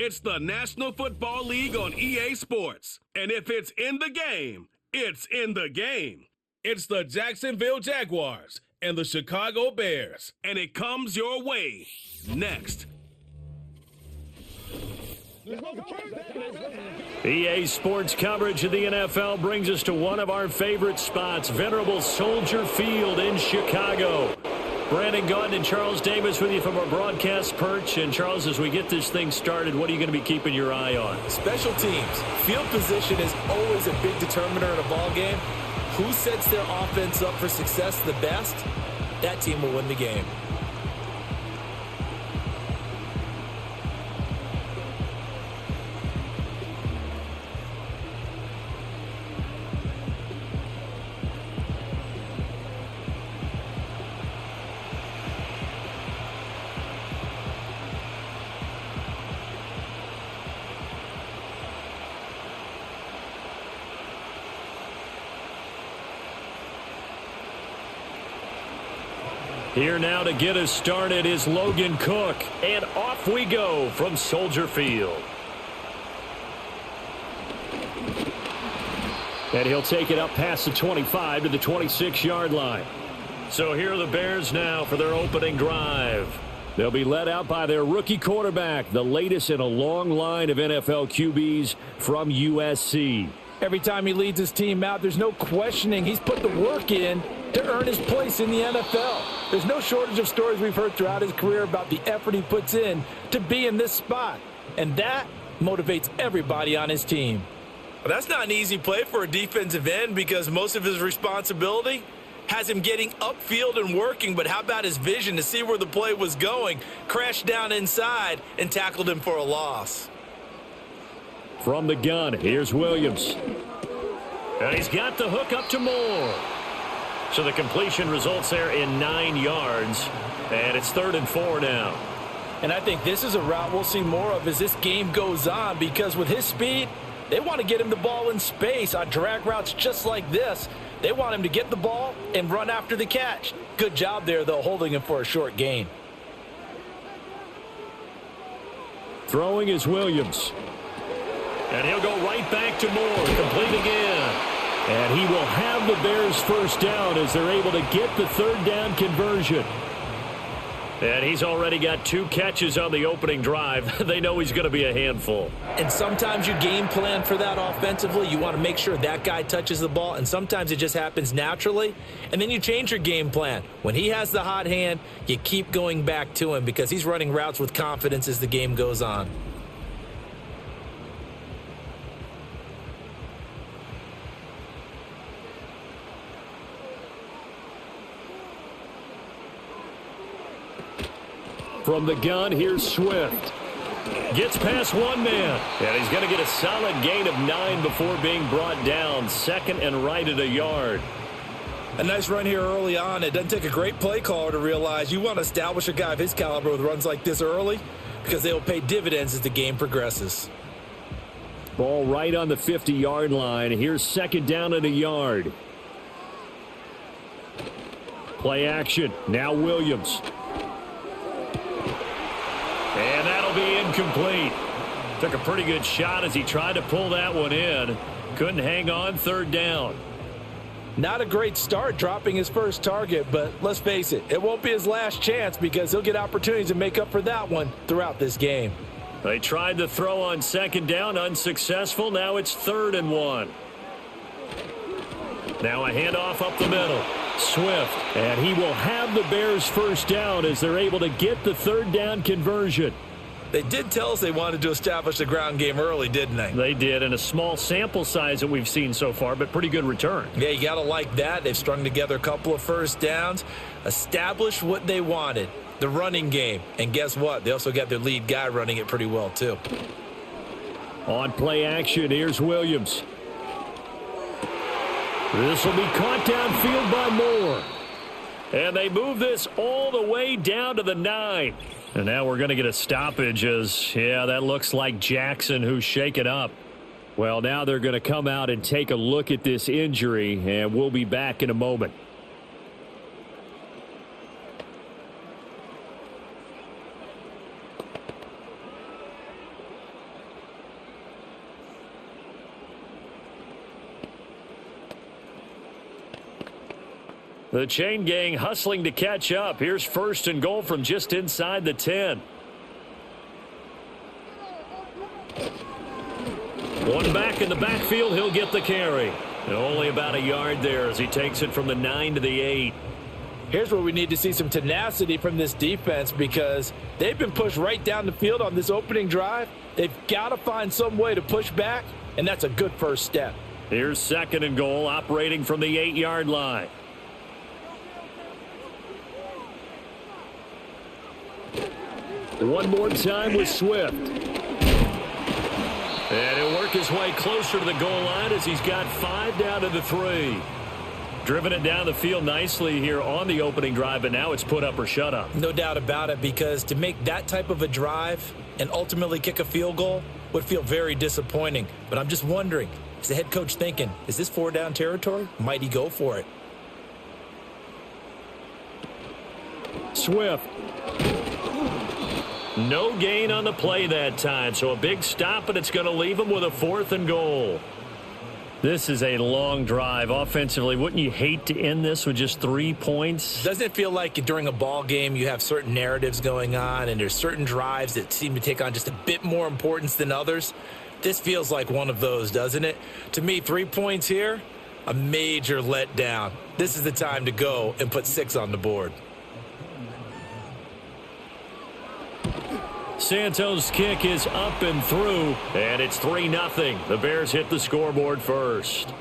It's the National Football League on EA Sports. And if it's in the game, it's in the game. It's the Jacksonville Jaguars and the Chicago Bears. And it comes your way next. EA Sports coverage of the NFL brings us to one of our favorite spots, venerable Soldier Field in Chicago. Brandon Gaudin and Charles Davis with you from our broadcast perch. And Charles, as we get this thing started, what are you going to be keeping your eye on? Special teams. Field position is always a big determiner in a ball game. Who sets their offense up for success the best? That team will win the game. Here now to get us started is Logan Cook. And off we go from Soldier Field. And he'll take it up past the 25 to the 26-yard line. So here are the Bears now for their opening drive. They'll be led out by their rookie quarterback, the latest in a long line of NFL QBs from USC. Every time he leads his team out, there's no questioning he's put the work in to earn his place in the NFL. There's no shortage of stories we've heard throughout his career about the effort he puts in to be in this spot. And that motivates everybody on his team. Well, that's not an easy play for a defensive end because most of his responsibility has him getting upfield and working. But how about his vision to see where the play was going? Crashed down inside and tackled him for a loss. From the gun, here's Williams. And he's got the hook up to Moore. So the completion results there in 9 yards. And it's 3rd and 4 now. And I think this is a route we'll see more of as this game goes on, because with his speed, they want to get him the ball in space on drag routes just like this. They want him to get the ball and run after the catch. Good job there, though, holding him for a short gain. Throwing is Williams. And he'll go right back to Moore, complete again. And he will have the Bears first down as they're able to get the 3rd down conversion. And he's already got 2 catches on the opening drive. They know he's going to be a handful. And sometimes you game plan for that offensively. You want to make sure that guy touches the ball, and sometimes it just happens naturally. And then you change your game plan. When he has the hot hand, you keep going back to him because he's running routes with confidence as the game goes on. From the gun, here's Swift. Gets past one man. And he's going to get a solid gain of 9 before being brought down. 2nd and right at a yard. A nice run here early on. It doesn't take a great play caller to realize you want to establish a guy of his caliber with runs like this early because they will pay dividends as the game progresses. Ball right on the 50-yard line. Here's 2nd down and a yard. Play action. Now Williams. And that'll be incomplete. Took a pretty good shot as he tried to pull that one in. Couldn't hang on, 3rd down. Not a great start dropping his first target, but let's face it, it won't be his last chance because he'll get opportunities to make up for that one throughout this game. They tried to throw on 2nd down, unsuccessful. Now it's 3rd and 1. Now a handoff up the middle. Swift, and he will have the Bears first down as they're able to get the 3rd down conversion. They did tell us they wanted to establish the ground game early, didn't they? They did, in a small sample size that we've seen so far, but pretty good return. Yeah, you got to like that. They've strung together a couple of first downs, established what they wanted, the running game. And guess what? They also got their lead guy running it pretty well, too. On play action, here's Williams. This will be caught downfield by Moore. And they move this all the way down to the 9. And now we're going to get a stoppage as, yeah, that looks like Jackson who's shaken up. Well, now they're going to come out and take a look at this injury, and we'll be back in a moment. The chain gang hustling to catch up. Here's 1st and goal from just inside the 10. One back in the backfield. He'll get the carry. And only about a yard there as he takes it from the 9 to the 8. Here's where we need to see some tenacity from this defense because they've been pushed right down the field on this opening drive. They've got to find some way to push back, and that's a good first step. Here's 2nd and goal, operating from the 8-yard line. One more time with Swift. And he'll work his way closer to the goal line as he's got 5 down to the 3. Driven it down the field nicely here on the opening drive, but now it's put up or shut up. No doubt about it, because to make that type of a drive and ultimately kick a field goal would feel very disappointing. But I'm just wondering, is the head coach thinking, is this 4-down territory? Might he go for it? Swift. No gain on the play that time, so a big stop, and it's going to leave him with a 4th and goal. This is a long drive offensively. Wouldn't you hate to end this with just 3 points? Doesn't it feel like during a ball game you have certain narratives going on and there's certain drives that seem to take on just a bit more importance than others? This feels like one of those, doesn't it? To me, 3 points here, a major letdown. This is the time to go and put 6 on the board. Santos' kick is up and through, and it's 3-0. The Bears hit the scoreboard first.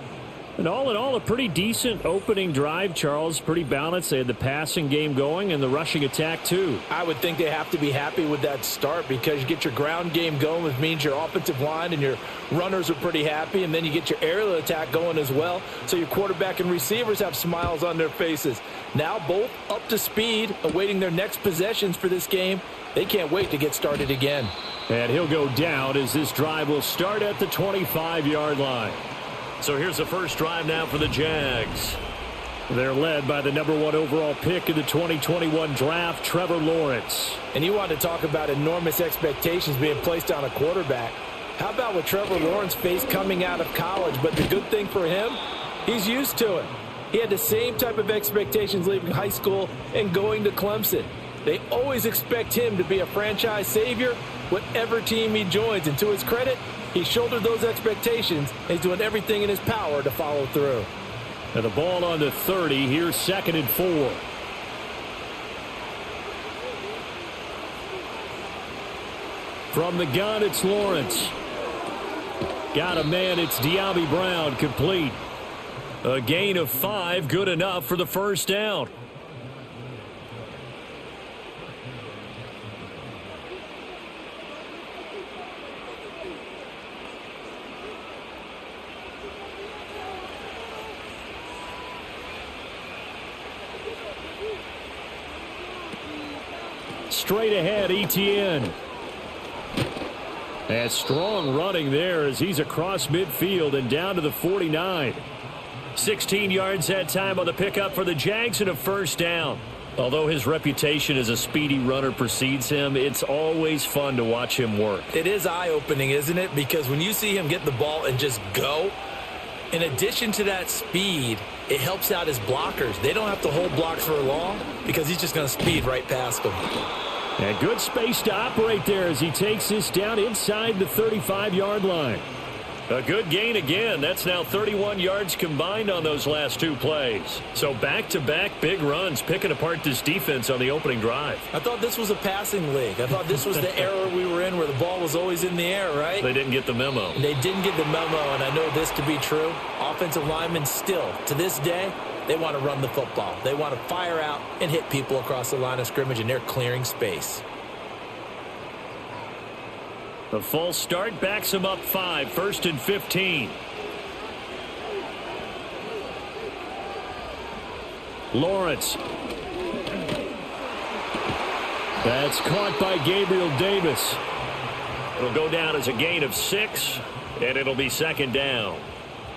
And all in all, a pretty decent opening drive, Charles. Pretty balanced. They had the passing game going and the rushing attack, too. I would think they have to be happy with that start because you get your ground game going, which means your offensive line and your runners are pretty happy, and then you get your aerial attack going as well, so your quarterback and receivers have smiles on their faces. Now both up to speed, awaiting their next possessions for this game. They can't wait to get started again. And he'll go down as this drive will start at the 25-yard line. So here's the first drive now for the Jags. They're led by the #1 overall pick in the 2021 draft, Trevor Lawrence. And you want to talk about enormous expectations being placed on a quarterback. How about what Trevor Lawrence faced coming out of college? But the good thing for him, he's used to it. He had the same type of expectations leaving high school and going to Clemson. They always expect him to be a franchise savior, whatever team he joins. And to his credit, he shouldered those expectations and he's doing everything in his power to follow through. And the ball on the 30. Here's 2nd and 4. From the gun, it's Lawrence. Got a man. It's Diaby Brown, complete. A gain of 5, good enough for the first down. Straight ahead, Etienne. And strong running there as he's across midfield and down to the 49. 16 yards that time on the pickup for the Jags and a first down. Although his reputation as a speedy runner precedes him, it's always fun to watch him work. It is eye-opening, isn't it? Because when you see him get the ball and just go, in addition to that speed, it helps out his blockers. They don't have to hold blocks for long because he's just going to speed right past them. And good space to operate there as he takes this down inside the 35-yard line. A good gain again. That's now 31 yards combined on those last 2 plays. So back-to-back big runs, picking apart this defense on the opening drive. I thought this was a passing league. I thought this was the era we were in where the ball was always in the air, right? They didn't get the memo. They didn't get the memo, and I know this to be true. Offensive linemen still, to this day, they want to run the football. They want to fire out and hit people across the line of scrimmage, and they're clearing space. The false start backs him up 5, 1st and 15. Lawrence. That's caught by Gabriel Davis. It'll go down as a gain of 6, and it'll be 2nd down.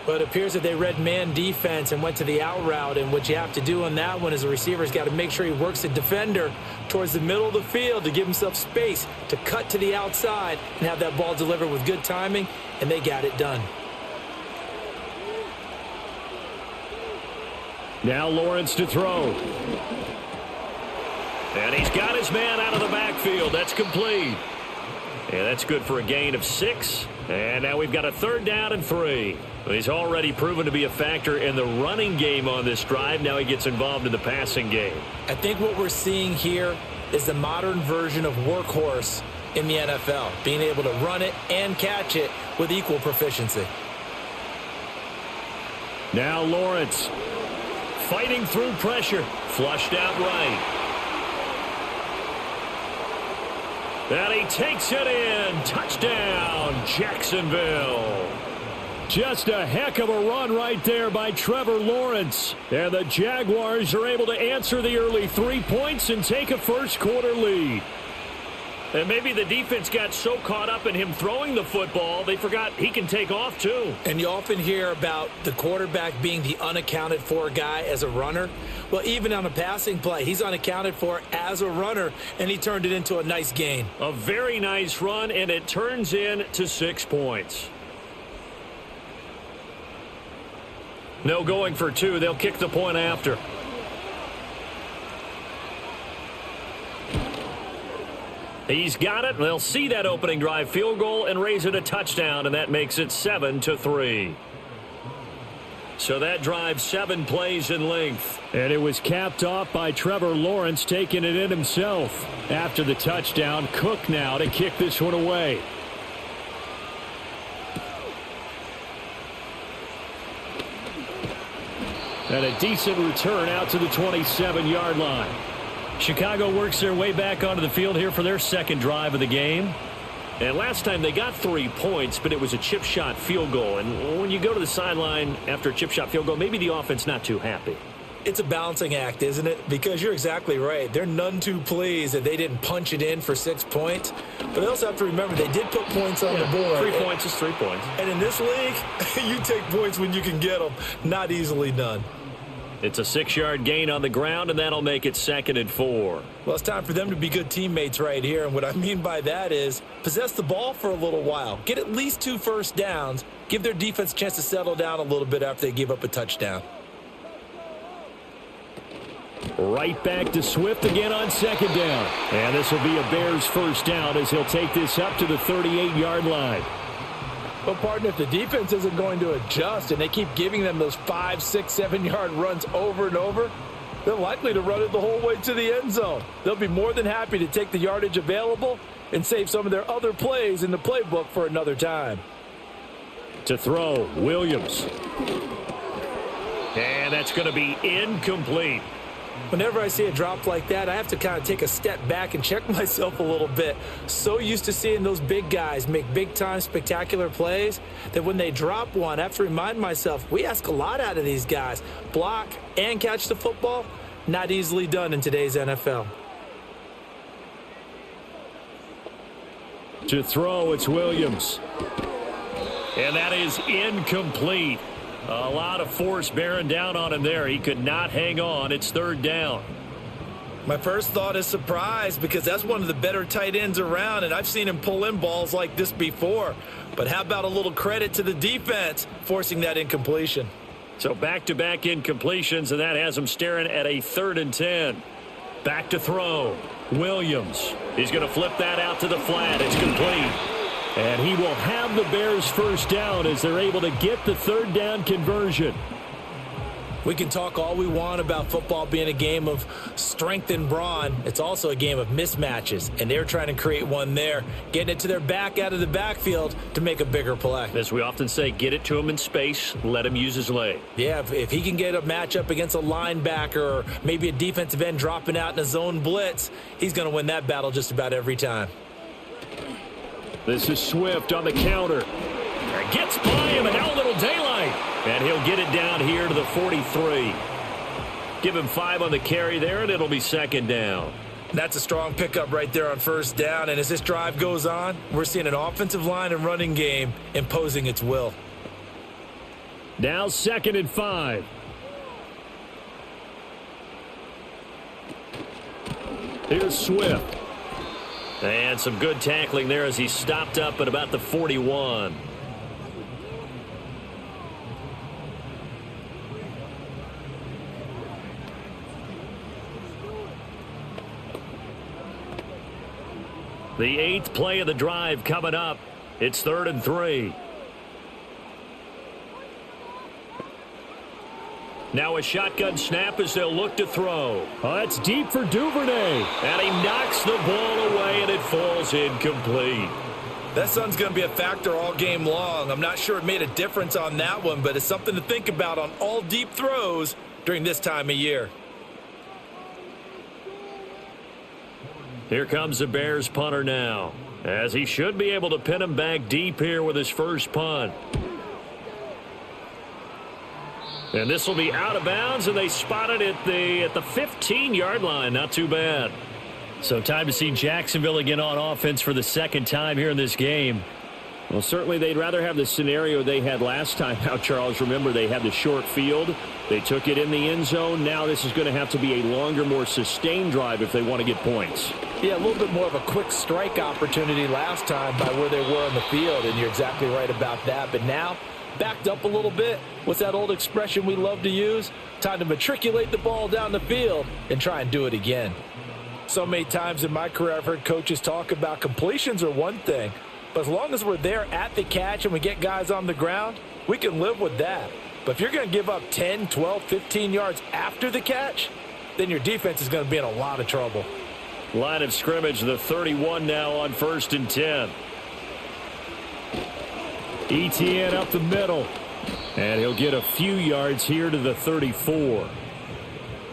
But it appears that they read man defense and went to the out route, and what you have to do on that one is the receiver's got to make sure he works the defender towards the middle of the field to give himself space to cut to the outside and have that ball delivered with good timing, and they got it done. Now Lawrence to throw. And he's got his man out of the backfield. That's complete. And that's good for a gain of 6. And now we've got a 3rd down and 3. He's already proven to be a factor in the running game on this drive. Now he gets involved in the passing game. I think what we're seeing here is the modern version of workhorse in the NFL, being able to run it and catch it with equal proficiency. Now Lawrence fighting through pressure, flushed out right. And he takes it in. Touchdown, Jacksonville. Just a heck of a run right there by Trevor Lawrence. And the Jaguars are able to answer the early 3 points and take a first-quarter lead. And maybe the defense got so caught up in him throwing the football, they forgot he can take off too. And you often hear about the quarterback being the unaccounted-for guy as a runner. Well, even on a passing play, he's unaccounted for as a runner, and he turned it into a nice gain. A very nice run, and it turns into 6 points. No going for 2. They'll kick the point after. He's got it. They'll see that opening drive field goal and raise it a touchdown, and that makes it 7-3. So that drive 7 plays in length. And it was capped off by Trevor Lawrence taking it in himself. After the touchdown, Cook now to kick this one away. And a decent return out to the 27-yard line. Chicago works their way back onto the field here for their second drive of the game. And last time they got 3 points, but it was a chip shot field goal. And when you go to the sideline after a chip shot field goal, maybe the offense not too happy. It's a balancing act, isn't it? Because you're exactly right. They're none too pleased that they didn't punch it in for 6 points. But they also have to remember they did put points on the board. 3 points is 3 points. And in this league, you take points when you can get them. Not easily done. It's a 6-yard gain on the ground, and that'll make it 2nd and 4. Well, it's time for them to be good teammates right here. And what I mean by that is possess the ball for a little while. Get at least 2 first downs. Give their defense a chance to settle down a little bit after they give up a touchdown. Right back to Swift again on 2nd down. And this will be a Bears first down as he'll take this up to the 38-yard line. Well, partner, if the defense isn't going to adjust and they keep giving them those 5, 6, 7-yard runs over and over, they're likely to run it the whole way to the end zone. They'll be more than happy to take the yardage available and save some of their other plays in the playbook for another time. To throw, Williams. And that's going to be incomplete. Whenever I see a drop like that, I have to kind of take a step back and check myself a little bit. So used to seeing those big guys make big-time spectacular plays that when they drop one, I have to remind myself, we ask a lot out of these guys. Block and catch the football, not easily done in today's NFL. To throw, it's Williams. And that is incomplete. A lot of force bearing down on him there. He could not hang on. It's 3rd down. My first thought is surprise because that's one of the better tight ends around, and I've seen him pull in balls like this before. But how about a little credit to the defense forcing that incompletion? So back-to-back incompletions, and that has him staring at a 3rd and 10. Back to throw. Williams. He's going to flip that out to the flat. It's complete. And he will have the Bears first down as they're able to get the 3rd down conversion. We can talk all we want about football being a game of strength and brawn. It's also a game of mismatches, and they're trying to create one there, getting it to their back out of the backfield to make a bigger play. As we often say, get it to him in space, let him use his leg. Yeah, if he can get a matchup against a linebacker or maybe a defensive end dropping out in a zone blitz, he's going to win that battle just about every time. This is Swift on the counter. Gets by him, and now a little daylight. And he'll get it down here to the 43. Give him 5 on the carry there, and it'll be 2nd down. That's a strong pickup right there on 1st down. And as this drive goes on, we're seeing an offensive line and running game imposing its will. Now 2nd and 5. Here's Swift. And some good tackling there as he stopped up at about the 41. The 8th play of the drive coming up. It's 3rd and 3. Now a shotgun snap as they'll look to throw. Oh, that's deep for Duvernay. And he knocks the ball away, and it falls incomplete. That sun's going to be a factor all game long. I'm not sure it made a difference on that one, but it's something to think about on all deep throws during this time of year. Here comes the Bears punter now, as he should be able to pin him back deep here with his first punt. And this will be out of bounds, and they spot it at the 15-yard line. Not too bad. So time to see Jacksonville again on offense for the second time here in this game. Well, certainly they'd rather have the scenario they had last time. Now, Charles, remember, they had the short field. They took it in the end zone. Now this is going to have to be a longer, more sustained drive if they want to get points. Yeah, a little bit more of a quick strike opportunity last time by where they were on the field, and you're exactly right about that. But now, backed up a little bit. What's that old expression we love to use? Time to matriculate the ball down the field and try and do it again. So many times in my career I've heard coaches talk about completions are one thing, but as long as we're there at the catch and we get guys on the ground, we can live with that. But if you're going to give up 10, 12, 15 yards after the catch, then your defense is going to be in a lot of trouble. Line of scrimmage, the 31 now on 1st and 10. Etienne up the middle, and he'll get a few yards here to the 34.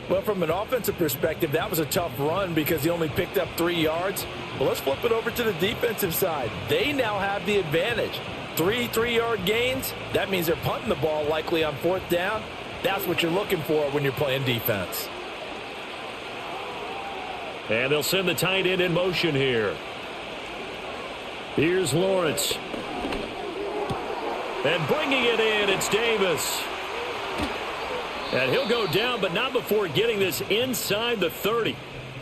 Well, from an offensive perspective, that was a tough run because he only picked up 3 yards. Well, let's flip it over to the defensive side. They now have the advantage. 3 3-yard gains, that means they're punting the ball likely on 4th down. That's what you're looking for when you're playing defense. And they'll send the tight end in motion here. Here's Lawrence. And bringing it in, it's Davis. And he'll go down, but not before getting this inside the 30.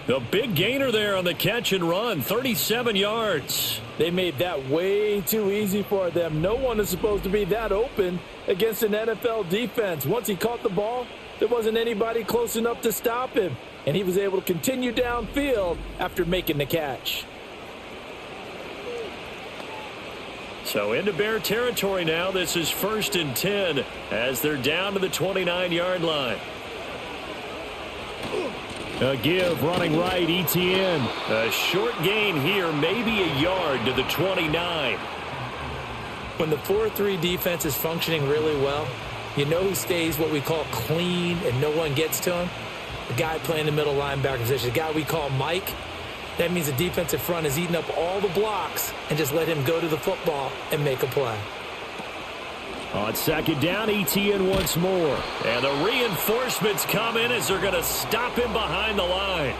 The big gainer there on the catch and run, 37 yards. They made that way too easy for them. No one is supposed to be that open against an NFL defense. Once he caught the ball, there wasn't anybody close enough to stop him. And he was able to continue downfield after making the catch. So into Bear territory now. This is 1st and 10 as they're down to the 29-yard line. A give running right, Etienne. A short gain here, maybe a yard to the 29. When the 4-3 defense is functioning really well, you know who stays what we call clean and no one gets to him? The guy playing the middle linebacker position, the guy we call Mike. That means the defensive front is eating up all the blocks and just let him go to the football and make a play. On 2nd down, Etienne once more. And the reinforcements come in as they're going to stop him behind the line.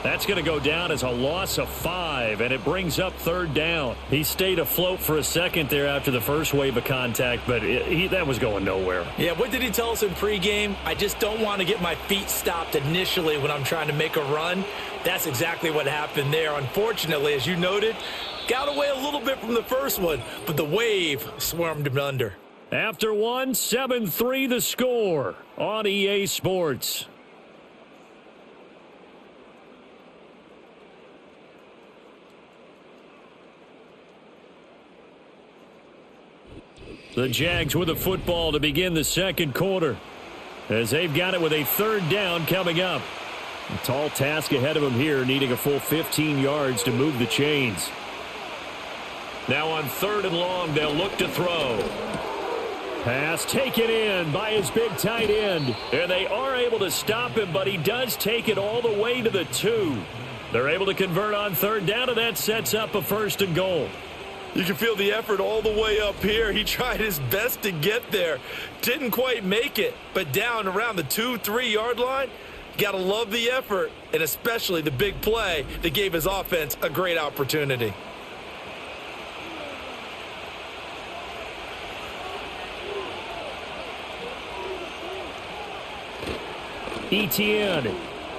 That's going to go down as a loss of 5, and it brings up 3rd down. He stayed afloat for a second there after the first wave of contact, but that was going nowhere. Yeah, what did he tell us in pregame? I just don't want to get my feet stopped initially when I'm trying to make a run. That's exactly what happened there. Unfortunately, as you noted, got away a little bit from the first one, but the wave swarmed him under. After one, 7-3 the score on EA Sports. The Jags with the football to begin the second quarter, as they've got it with a 3rd down coming up. A tall task ahead of them here, needing a full 15 yards to move the chains. Now on 3rd and long, they'll look to throw. Pass taken in by his big tight end. And they are able to stop him, but he does take it all the way to the 2. They're able to convert on 3rd down, and that sets up a 1st and goal. You can feel the effort all the way up here. He tried his best to get there. Didn't quite make it, but down around the 2-3 yard line, got to love the effort, and especially the big play that gave his offense a great opportunity. Etienne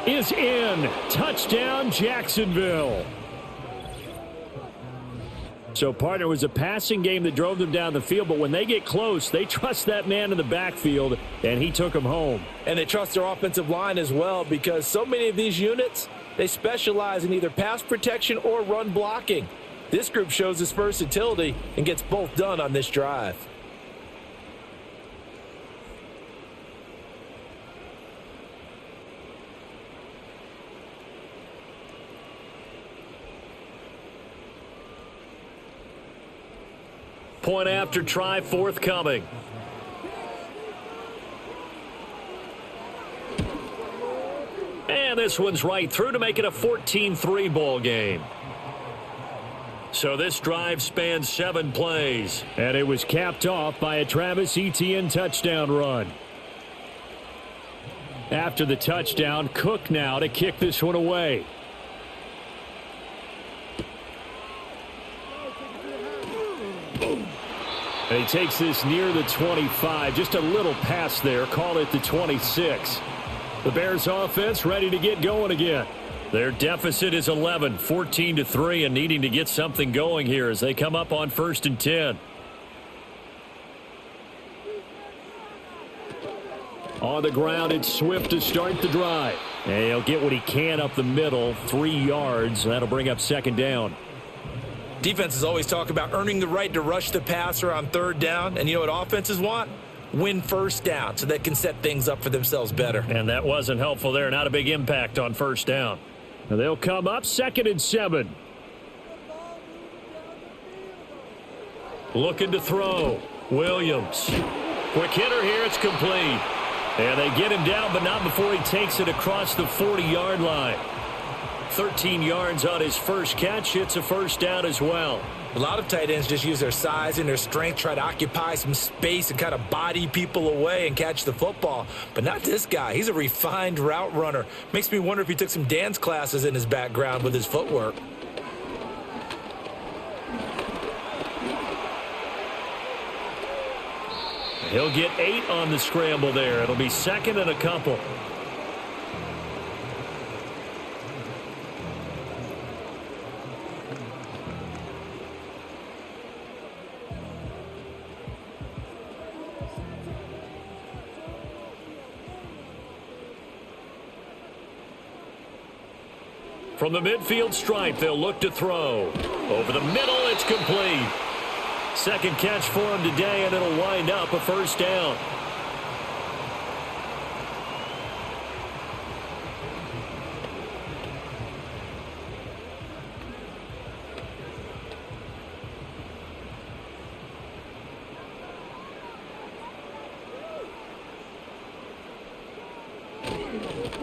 is in. Touchdown, Jacksonville. So, partner, it was a passing game that drove them down the field, but when they get close, they trust that man in the backfield, and he took them home. And they trust their offensive line as well, because so many of these units, They specialize in either pass protection or run blocking. This group shows its versatility and gets both done on this drive. Point after try forthcoming. And this one's right through to make it a 14-3 ball game. So this drive spans 7 plays. And it was capped off by a Travis Etienne touchdown run. After the touchdown, Cook now to kick this one away. And he takes this near the 25. Just a little pass there. Call it the 26. The Bears offense ready to get going again. Their deficit is 11, 14-3, and needing to get something going here as they come up on 1st and 10. On the ground, it's Swift to start the drive. And he'll get what he can up the middle, 3 yards. That'll bring up 2nd down. Defenses always talk about earning the right to rush the passer on 3rd down. And you know what offenses want? Win 1st down so they can set things up for themselves better. And that wasn't helpful there. Not a big impact on 1st down. And they'll come up 2nd and 7. Looking to throw. Williams. Quick hitter here. It's complete. And they get him down, but not before he takes it across the 40-yard line. 13 yards on his first catch. It's a 1st down as well. A lot of tight ends just use their size and their strength, try to occupy some space and kind of body people away and catch the football. But not this guy. He's a refined route runner. Makes me wonder if he took some dance classes in his background with his footwork. He'll get 8 on the scramble there. It'll be 2nd and a couple. From the midfield stripe, they'll look to throw. Over the middle, it's complete. 2nd catch for him today, and it'll wind up a 1st down.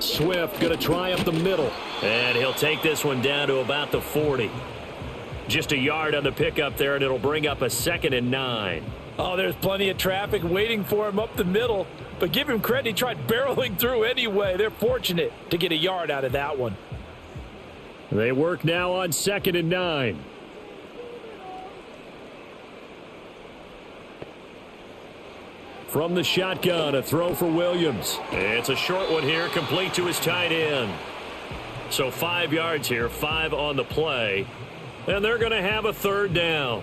Swift going to try up the middle. And he'll take this one down to about the 40. Just a yard on the pickup there, and it'll bring up a 2nd and 9. Oh, there's plenty of traffic waiting for him up the middle. But give him credit, he tried barreling through anyway. They're fortunate to get a yard out of that one. They work now on 2nd and 9. From the shotgun, a throw for Williams. It's a short one here, complete to his tight end. So 5 yards here, 5 on the play. And they're going to have a 3rd down.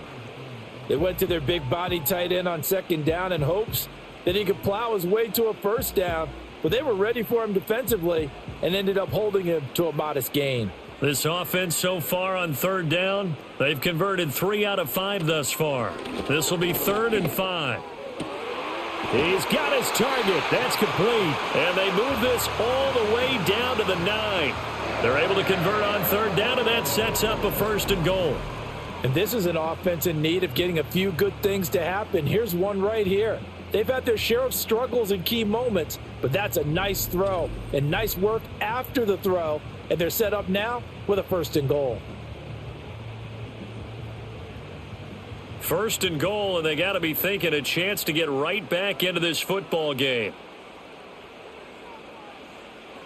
They went to their big body tight end on 2nd down in hopes that he could plow his way to a 1st down. But they were ready for him defensively and ended up holding him to a modest gain. This offense so far on 3rd down, they've converted 3 out of 5 thus far. This will be 3rd and 5. He's got his target. That's complete. And they move this all the way down to the 9. They're able to convert on 3rd down, and that sets up a 1st and goal. And this is an offense in need of getting a few good things to happen. Here's one right here. They've had their share of struggles in key moments, but that's a nice throw and nice work after the throw. And they're set up now with a 1st and goal. 1st and goal, and they got to be thinking a chance to get right back into this football game.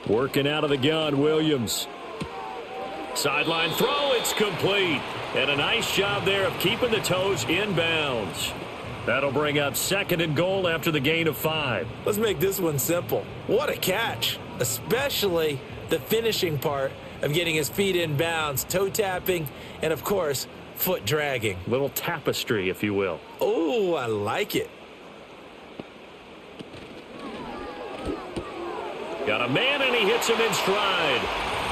Working out of the gun, Williams. Sideline throw, it's complete. And a nice job there of keeping the toes inbounds. That'll bring up 2nd and goal after the gain of 5. Let's make this one simple. What a catch, especially the finishing part of getting his feet in bounds, toe tapping, and of course, foot dragging. Little tapestry, if you will. Oh, I like it. Got a man, and he hits him in stride.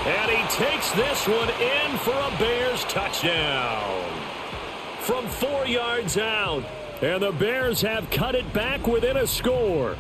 And he takes this one in for a Bears touchdown. From 4 yards out. And the Bears have cut it back within a score.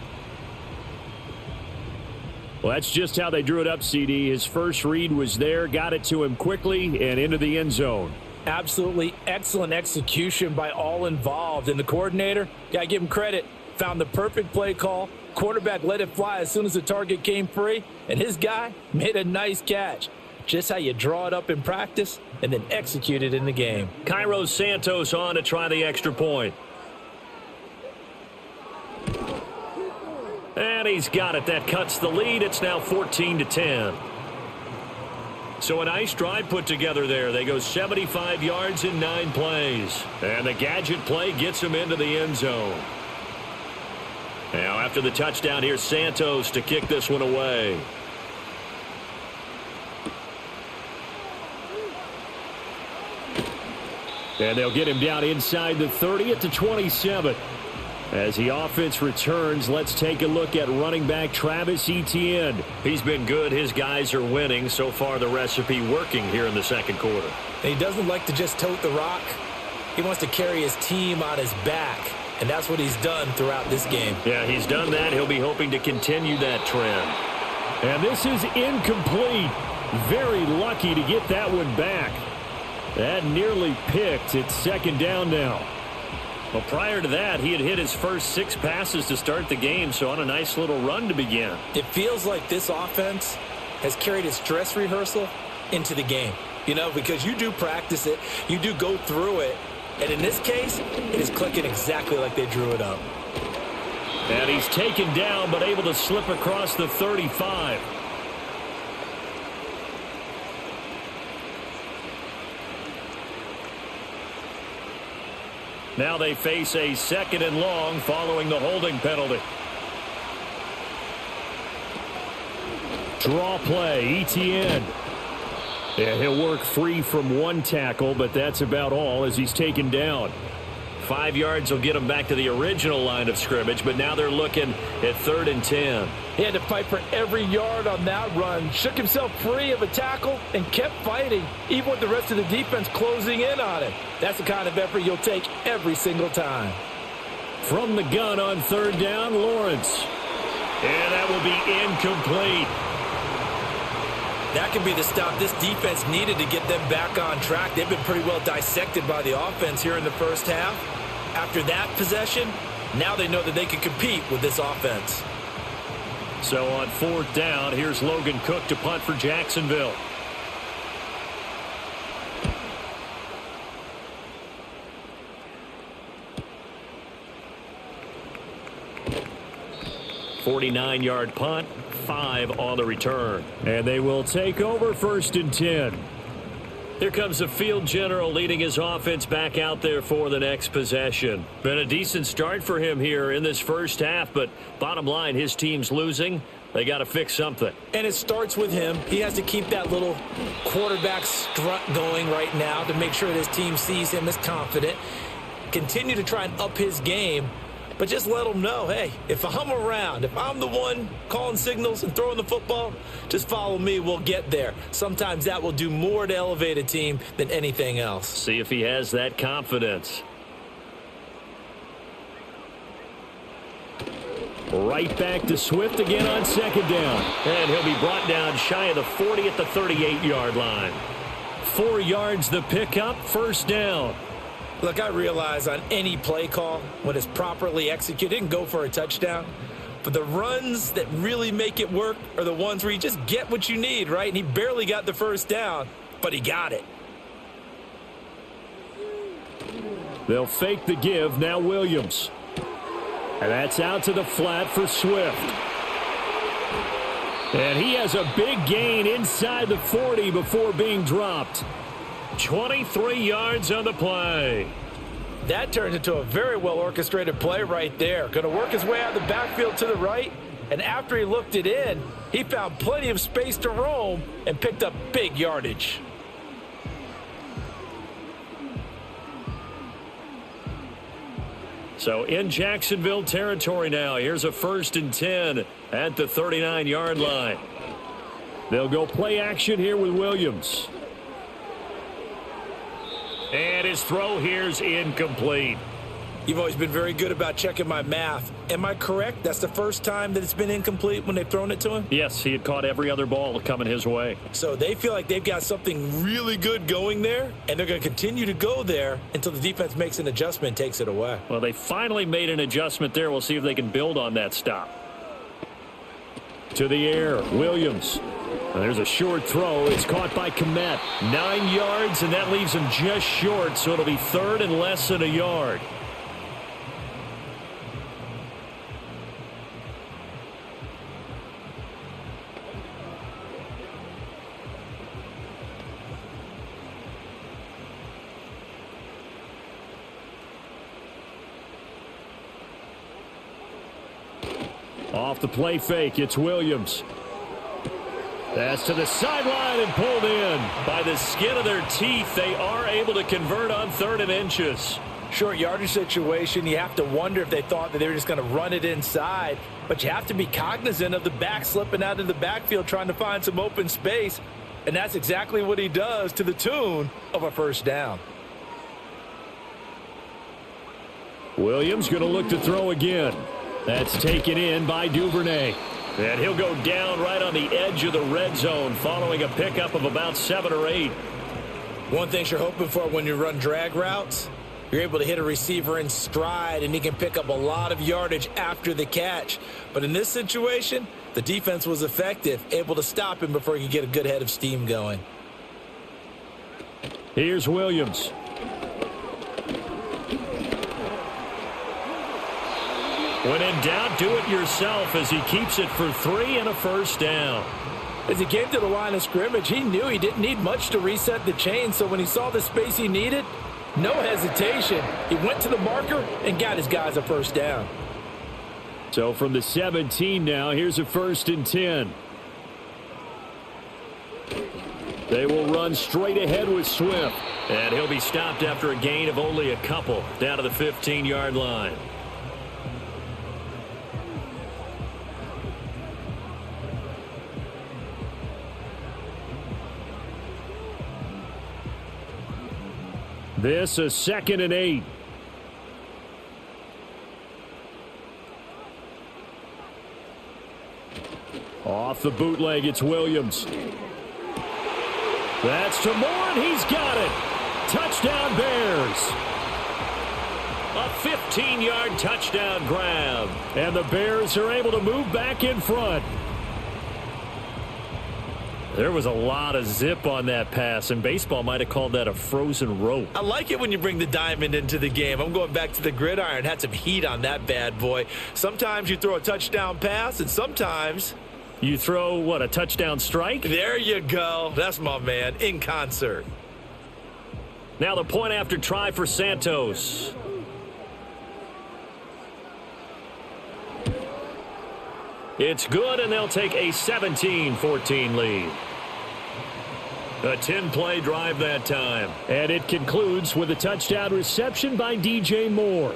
Well, that's just how they drew it up, CD. His first read was there, got it to him quickly, and into the end zone. Absolutely excellent execution by all involved. And the coordinator, got to give him credit, found the perfect play call. Quarterback let it fly as soon as the target came free, and his guy made a nice catch. Just how you draw it up in practice and then execute it in the game. Cairo Santos on to try the extra point. And he's got it. That cuts the lead. It's now 14-10. So a nice drive put together there. They go 75 yards in 9 plays. And the gadget play gets him into the end zone. Now after the touchdown, here's Santos to kick this one away. And they'll get him down inside the 30 at the 27. As the offense returns, let's take a look at running back Travis Etienne. He's been good. His guys are winning. So far, the recipe working here in the second quarter. And he doesn't like to just tote the rock. He wants to carry his team on his back, and that's what he's done throughout this game. Yeah, he's done that. He'll be hoping to continue that trend. And this is incomplete. Very lucky to get that one back. That nearly picked. It's second down now. Well, prior to that, he had hit his first 6 passes to start the game, so on a nice little run to begin. It feels like this offense has carried its dress rehearsal into the game. You know, because you do practice it, you do go through it, and in this case, it is clicking exactly like they drew it up. And he's taken down, but able to slip across the 35. Now they face a 2nd and long following the holding penalty. Draw play, Etienne. Yeah, he'll work free from 1 tackle, but that's about all as he's taken down. 5 yards will get him back to the original line of scrimmage, but now they're looking at 3rd and 10. He had to fight for every yard on that run, shook himself free of a tackle, and kept fighting, even with the rest of the defense closing in on him. That's the kind of effort you'll take every single time. From the gun on 3rd down, Lawrence. And that will be incomplete. That could be the stop this defense needed to get them back on track. They've been pretty well dissected by the offense here in the first half. After that possession, now they know that they can compete with this offense. So on 4th down, here's Logan Cook to punt for Jacksonville. "49-yard punt, 5 on the return. And they will take over 1st and 10. Here comes the field general leading his offense back out there for the next possession. Been a decent start for him here in this first half, but bottom line, his team's losing. They got to fix something. And it starts with him. He has to keep that little quarterback strut going right now to make sure that his team sees him as confident. Continue to try and up his game. But just let them know, hey, if I'm around, if I'm the one calling signals and throwing the football, just follow me, we'll get there. Sometimes that will do more to elevate a team than anything else. See if he has that confidence. Right back to Swift again on 2nd down. And he'll be brought down shy of the 40 at the 38-yard line. 4 yards the pickup, 1st down. Look, I realize on any play call, when it's properly executed, it can go for a touchdown. But the runs that really make it work are the ones where you just get what you need, right? And he barely got the 1st down, but he got it. They'll fake the give. Now Williams. And that's out to the flat for Swift. And he has a big gain inside the 40 before being dropped. 23 yards on the play. That turns into a very well-orchestrated play right there. Going to work his way out of the backfield to the right. And after he looked it in, he found plenty of space to roam and picked up big yardage. So in Jacksonville territory now. Here's a 1st and 10 at the 39-yard line. They'll go play action here with Williams. And his throw here's incomplete. You've always been very good about checking my math. Am I correct? That's the first time that it's been incomplete when they've thrown it to him? Yes, he had caught every other ball coming his way. So they feel like they've got something really good going there, and they're going to continue to go there until the defense makes an adjustment and takes it away. Well, they finally made an adjustment there. We'll see if they can build on that stop. To the air, Williams. There's a short throw. It's caught by Kmet. 9 yards, and that leaves him just short, so it'll be third and less than a yard. Off the play fake, it's Williams. That's to the sideline and pulled in. By the skin of their teeth, they are able to convert on 3rd and inches. Short yardage situation, you have to wonder if they thought that they were just going to run it inside. But you have to be cognizant of the back slipping out of the backfield trying to find some open space. And that's exactly what he does, to the tune of a first down. Williams going to look to throw again. That's taken in by Duvernay. And he'll go down right on the edge of the red zone following a pickup of about 7 or 8. One thing you're hoping for when you run drag routes, you're able to hit a receiver in stride, and he can pick up a lot of yardage after the catch. But in this situation, the defense was effective, able to stop him before he could get a good head of steam going. Here's Williams. When in doubt, do it yourself as he keeps it for 3 and a first down. As he came to the line of scrimmage, he knew he didn't need much to reset the chain, so when he saw the space he needed, no hesitation. He went to the marker and got his guys a first down. So from the 17 now, here's a 1st and 10. They will run straight ahead with Swift. And he'll be stopped after a gain of only a couple down to the 15-yard line. This a 2nd and 8. Off the bootleg, it's Williams. That's to Moore, and he's got it. Touchdown Bears. A 15-yard touchdown grab. And the Bears are able to move back in front. There was a lot of zip on that pass, and baseball might have called that a frozen rope. I like it when you bring the diamond into the game. I'm going back to the gridiron. Had some heat on that bad boy. Sometimes you throw a touchdown pass, and sometimes you throw, what, a touchdown strike? There you go. That's my man, in concert. Now the point after try for Santos. It's good, and they'll take a 17-14 lead. A 10-play drive that time. And it concludes with a touchdown reception by DJ Moore.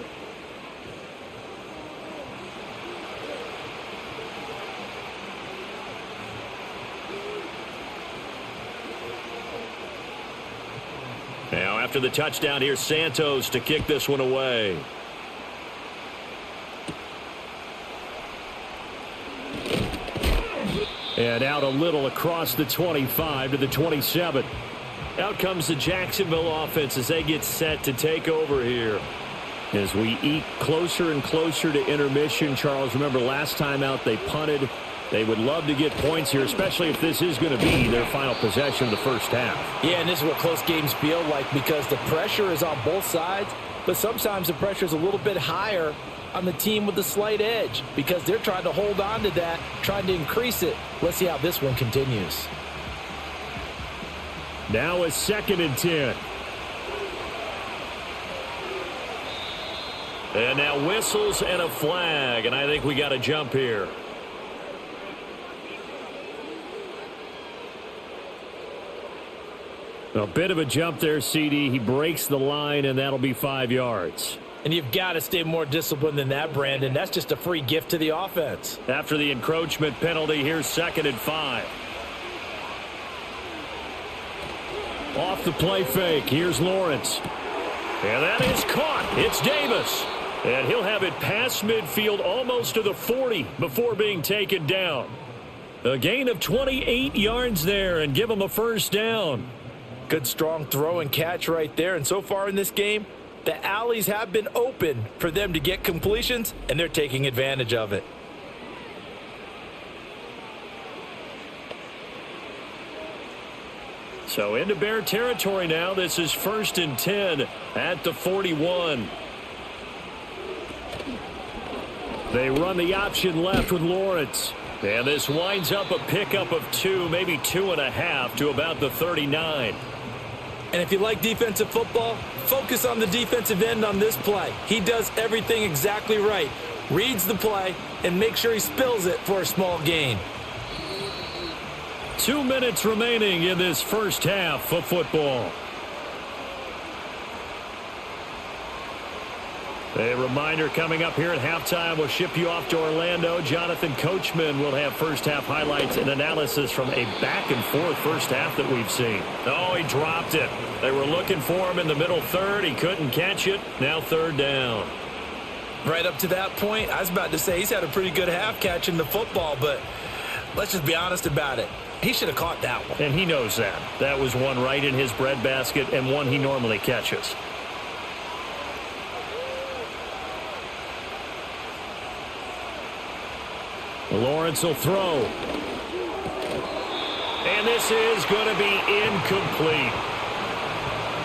Now after the touchdown, here's Santos to kick this one away. And out a little across the 25 to the 27. Out comes the Jacksonville offense as they get set to take over here. As we eke closer and closer to intermission, Charles, remember last time out they punted. They would love to get points here, especially if this is going to be their final possession of the first half. Yeah, and this is what close games feel like because the pressure is on both sides, but sometimes the pressure is a little bit higher on the team with the slight edge because they're trying to hold on to that, trying to increase it. Let's see how this one continues. Now a 2nd and 10. And now whistles and a flag, and I think we got a jump here. A bit of a jump there, CD. He breaks the line, and that'll be 5 yards. And you've got to stay more disciplined than that, Brandon. That's just a free gift to the offense. After the encroachment penalty, here's 2nd and 5. Off the play fake, here's Lawrence. And that is caught. It's Davis. And he'll have it past midfield almost to the 40 before being taken down. A gain of 28 yards there and give him a first down. Good strong throw and catch right there. And so far in this game, the alleys have been open for them to get completions, and they're taking advantage of it. So into Bear territory now. This is 1st and 10 at the 41. They run the option left with Lawrence. And this winds up a pickup of 2, maybe 2.5 to about the 39. And if you like defensive football, focus on the defensive end on this play. He does everything exactly right. Reads the play and makes sure he spills it for a small gain. 2 minutes remaining in this first half of football. A reminder coming up here at halftime. We'll ship you off to Orlando. Jonathan Coachman will have first half highlights and analysis from a back-and-forth first half that we've seen. Oh, he dropped it. They were looking for him in the middle third. He couldn't catch it. Now 3rd down. Right up to that point, I was about to say he's had a pretty good half catching the football, but let's just be honest about it. He should have caught that one. And he knows that. That was one right in his breadbasket and one he normally catches. Lawrence will throw. And this is going to be incomplete.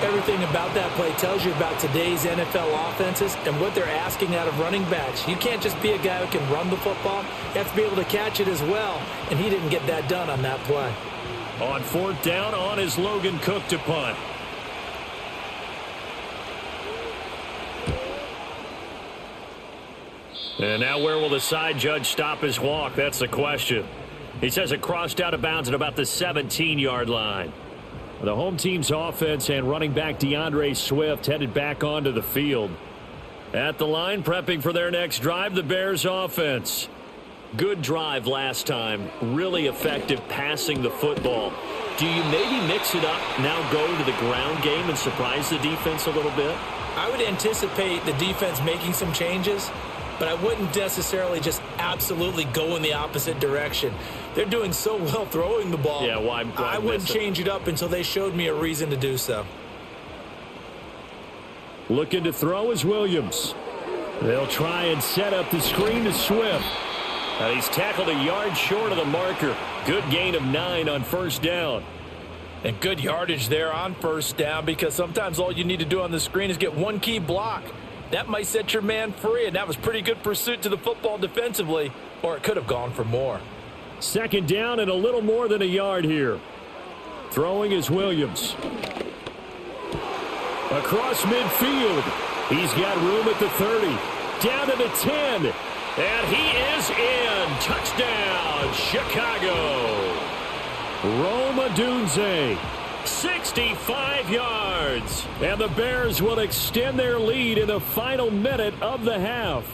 Everything about that play tells you about today's NFL offenses and what they're asking out of running backs. You can't just be a guy who can run the football. You have to be able to catch it as well, and he didn't get that done on that play. On 4th down, on is Logan Cook to punt. And now where will the side judge stop his walk? That's the question. He says it crossed out of bounds at about the 17-yard line. The home team's offense and running back DeAndre Swift headed back onto the field. At the line, prepping for their next drive, the Bears offense. Good drive last time. Really effective passing the football. Do you maybe mix it up, now go to the ground game and surprise the defense a little bit? I would anticipate the defense making some changes, but I wouldn't necessarily just absolutely go in the opposite direction. They're doing so well throwing the ball. Yeah, why I wouldn't change it up until they showed me a reason to do so. Looking to throw is Williams. They'll try and set up the screen to Swift. He's tackled a yard short of the marker. Good gain of 9 on 1st down. And good yardage there on 1st down, because sometimes all you need to do on the screen is get one key block. That might set your man free, and that was pretty good pursuit to the football defensively, or it could have gone for more. 2nd down and a little more than a yard here. Throwing is Williams. Across midfield. He's got room at the 30. Down to the 10. And he is in. Touchdown, Chicago. Rome Odunze. 65 yards. And the Bears will extend their lead in the final minute of the half.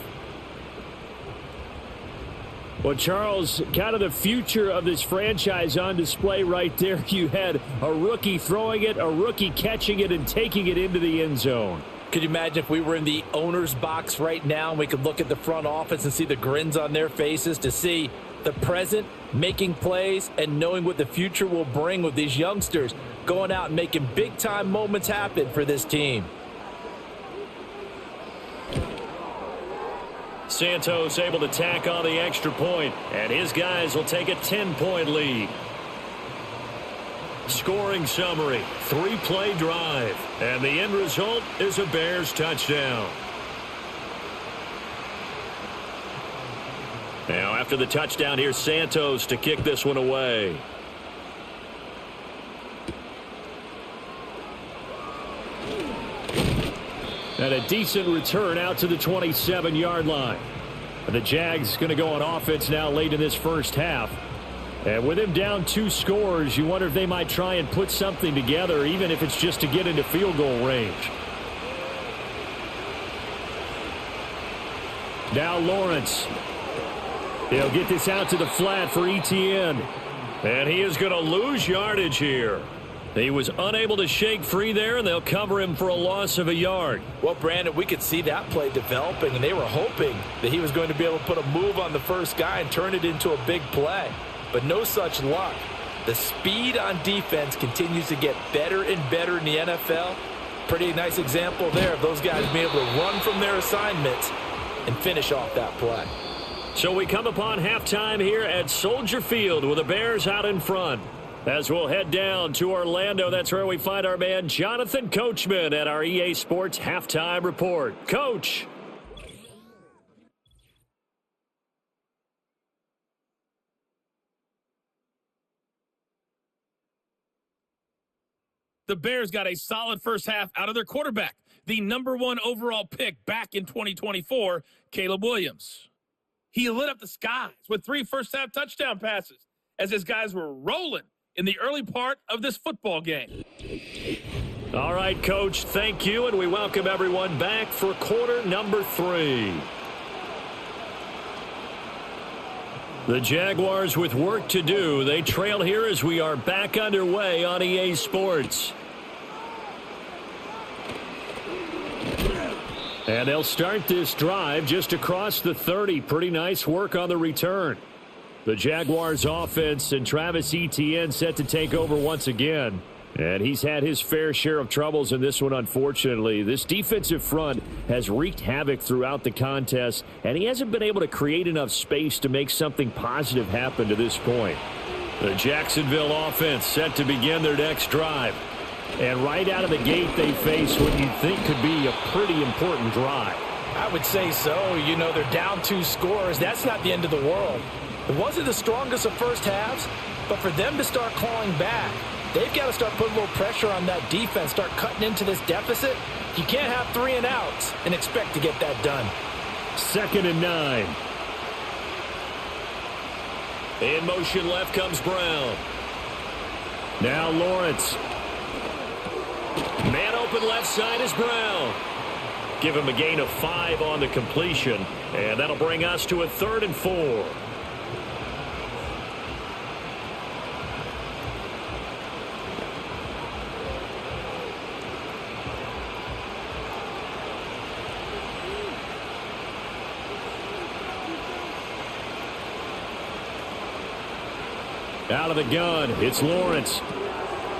Well, Charles, kind of the future of this franchise on display right there. You had a rookie throwing it, a rookie catching it, and taking it into the end zone. Could you imagine if we were in the owner's box right now and we could look at the front office and see the grins on their faces, to see the present making plays and knowing what the future will bring with these youngsters going out and making big-time moments happen for this team. Santos able to tack on the extra point, and his guys will take a 10-point lead. Scoring summary, 3-play drive, and the end result is a Bears touchdown. Now after the touchdown, here's Santos to kick this one away. And a decent return out to the 27-yard line. The Jags going to go on offense now late in this first half. And with him down 2 scores, you wonder if they might try and put something together, even if it's just to get into field goal range. Now Lawrence. He'll get this out to the flat for Etienne. And he is going to lose yardage here. He was unable to shake free there, and they'll cover him for a loss of a yard. Well, Brandon, we could see that play developing, and they were hoping that he was going to be able to put a move on the first guy and turn it into a big play. But no such luck. The speed on defense continues to get better and better in the NFL. Pretty nice example there of those guys being able to run from their assignments and finish off that play. So we come upon halftime here at Soldier Field with the Bears out in front. As we'll head down to Orlando, that's where we find our man Jonathan Coachman at our EA Sports Halftime Report. Coach. The Bears got a solid first half out of their quarterback, the #1 overall pick back in 2024, Caleb Williams. He lit up the skies with 3 first-half touchdown passes as his guys were rolling in the early part of this football game. All right, Coach, thank you, and we welcome everyone back for quarter number 3. The Jaguars with work to do. They trail here as we are back underway on EA Sports. And they'll start this drive just across the 30. Pretty nice work on the return. The Jaguars offense and Travis Etienne set to take over once again. And he's had his fair share of troubles in this one, unfortunately. This defensive front has wreaked havoc throughout the contest, and he hasn't been able to create enough space to make something positive happen to this point. The Jacksonville offense set to begin their next drive. And right out of the gate, they face what you think could be a pretty important drive. I would say so. You know, they're down 2 scores. That's not the end of the world. It wasn't the strongest of first halves, but for them to start clawing back, they've got to start putting a little pressure on that defense, start cutting into this deficit. You can't have 3 and outs and expect to get that done. 2nd and 9. In motion left comes Brown. Now Lawrence. Man open left side is Brown. Give him a gain of 5 on the completion, and that'll bring us to a 3rd and 4. Out of the gun, it's Lawrence.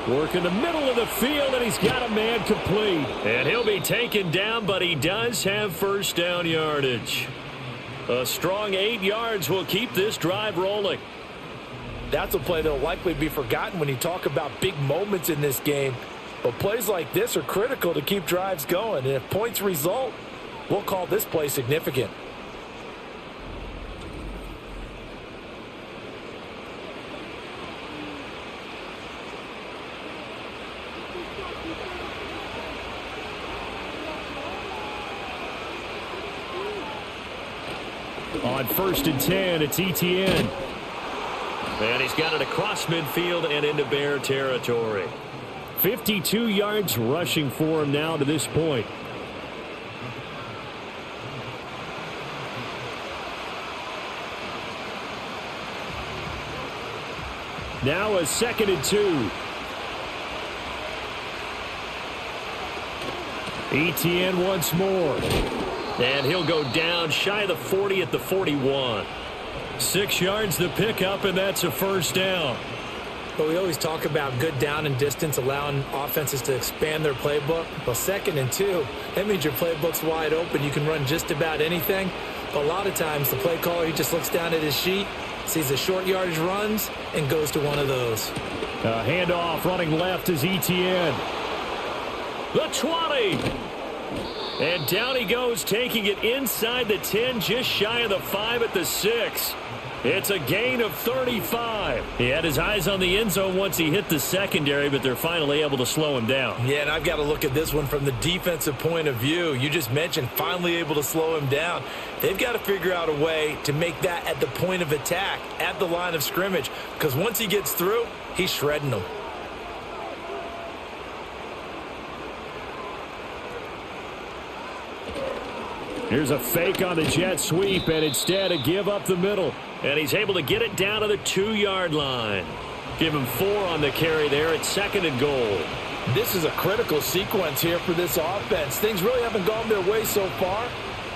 Working the middle of the field, and he's got a man complete. And he'll be taken down, but he does have first down yardage. A strong 8 yards will keep this drive rolling. That's a play that will likely be forgotten when you talk about big moments in this game. But plays like this are critical to keep drives going. And if points result, we'll call this play significant. On 1st and 10, it's Etienne. And he's got it across midfield and into Bear territory. 52 yards rushing for him now to this point. Now a 2nd and 2. Etienne once more. And he'll go down shy of the 40 at the 41. 6 yards the pickup, and that's a first down. But we always talk about good down and distance, allowing offenses to expand their playbook. Well, 2nd and 2, that means your playbook's wide open. You can run just about anything. But a lot of times the play caller, he just looks down at his sheet, sees the short yardage runs, and goes to one of those. Handoff running left is Etienne. The 20. And down he goes, taking it inside the 10, just shy of the 5 at the 6. It's a gain of 35. He had his eyes on the end zone once he hit the secondary, but they're finally able to slow him down. Yeah, and I've got to look at this one from the defensive point of view. You just mentioned finally able to slow him down. They've got to figure out a way to make that at the point of attack, at the line of scrimmage, because once he gets through, he's shredding them. Here's a fake on the jet sweep, and instead a give up the middle. And he's able to get it down to the 2-yard line. Give him 4 on the carry there. It's 2nd and goal. This is a critical sequence here for this offense. Things really haven't gone their way so far.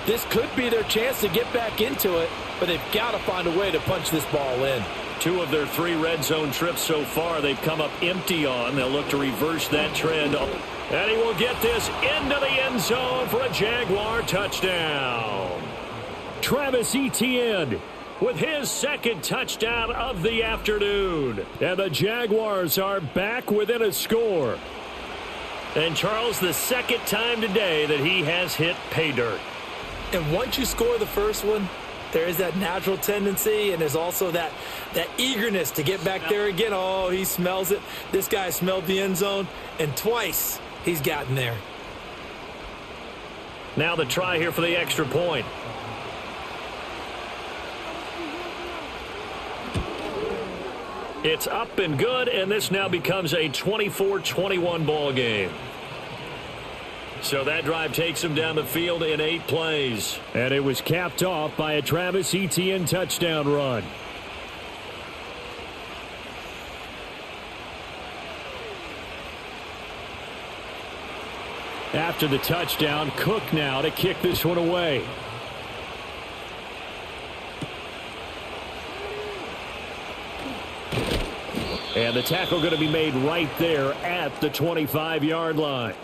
This could be their chance to get back into it, but they've got to find a way to punch this ball in. 2 of their 3 red zone trips so far they've come up empty on. They'll look to reverse that trend. And he will get this into the end zone for a Jaguar touchdown. Travis Etienne with his 2nd touchdown of the afternoon. And the Jaguars are back within a score. And Charles, the 2nd time today that he has hit pay dirt. And once you score the first one, there is that natural tendency, and there's also that eagerness to get back there again. Oh, he smells it. This guy smelled the end zone, and twice he's gotten there. Now the try here for the extra point. It's up and good, and this now becomes a 24-21 ball game. So that drive takes him down the field in 8 plays. And it was capped off by a Travis Etienne touchdown run. After the touchdown, Cook now to kick this one away. And the tackle going to be made right there at the 25-yard line.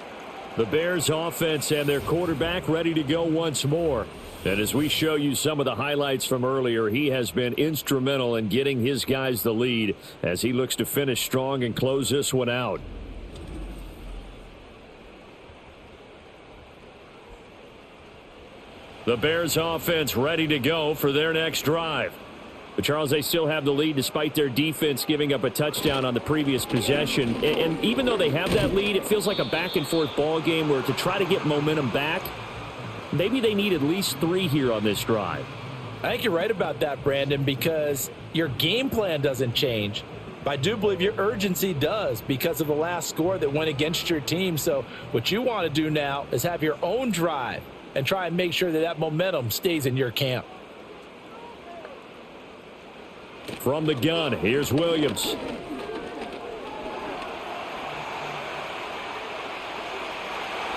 The Bears offense and their quarterback ready to go once more. And as we show you some of the highlights from earlier, he has been instrumental in getting his guys the lead as he looks to finish strong and close this one out. The Bears offense ready to go for their next drive. But, Charles, they still have the lead despite their defense giving up a touchdown on the previous possession. And even though they have that lead, it feels like a back-and-forth ball game where to try to get momentum back, maybe they need at least 3 here on this drive. I think you're right about that, Brandon, because your game plan doesn't change. But I do believe your urgency does because of the last score that went against your team. So what you want to do now is have your own drive and try and make sure that that momentum stays in your camp. From the gun, here's Williams.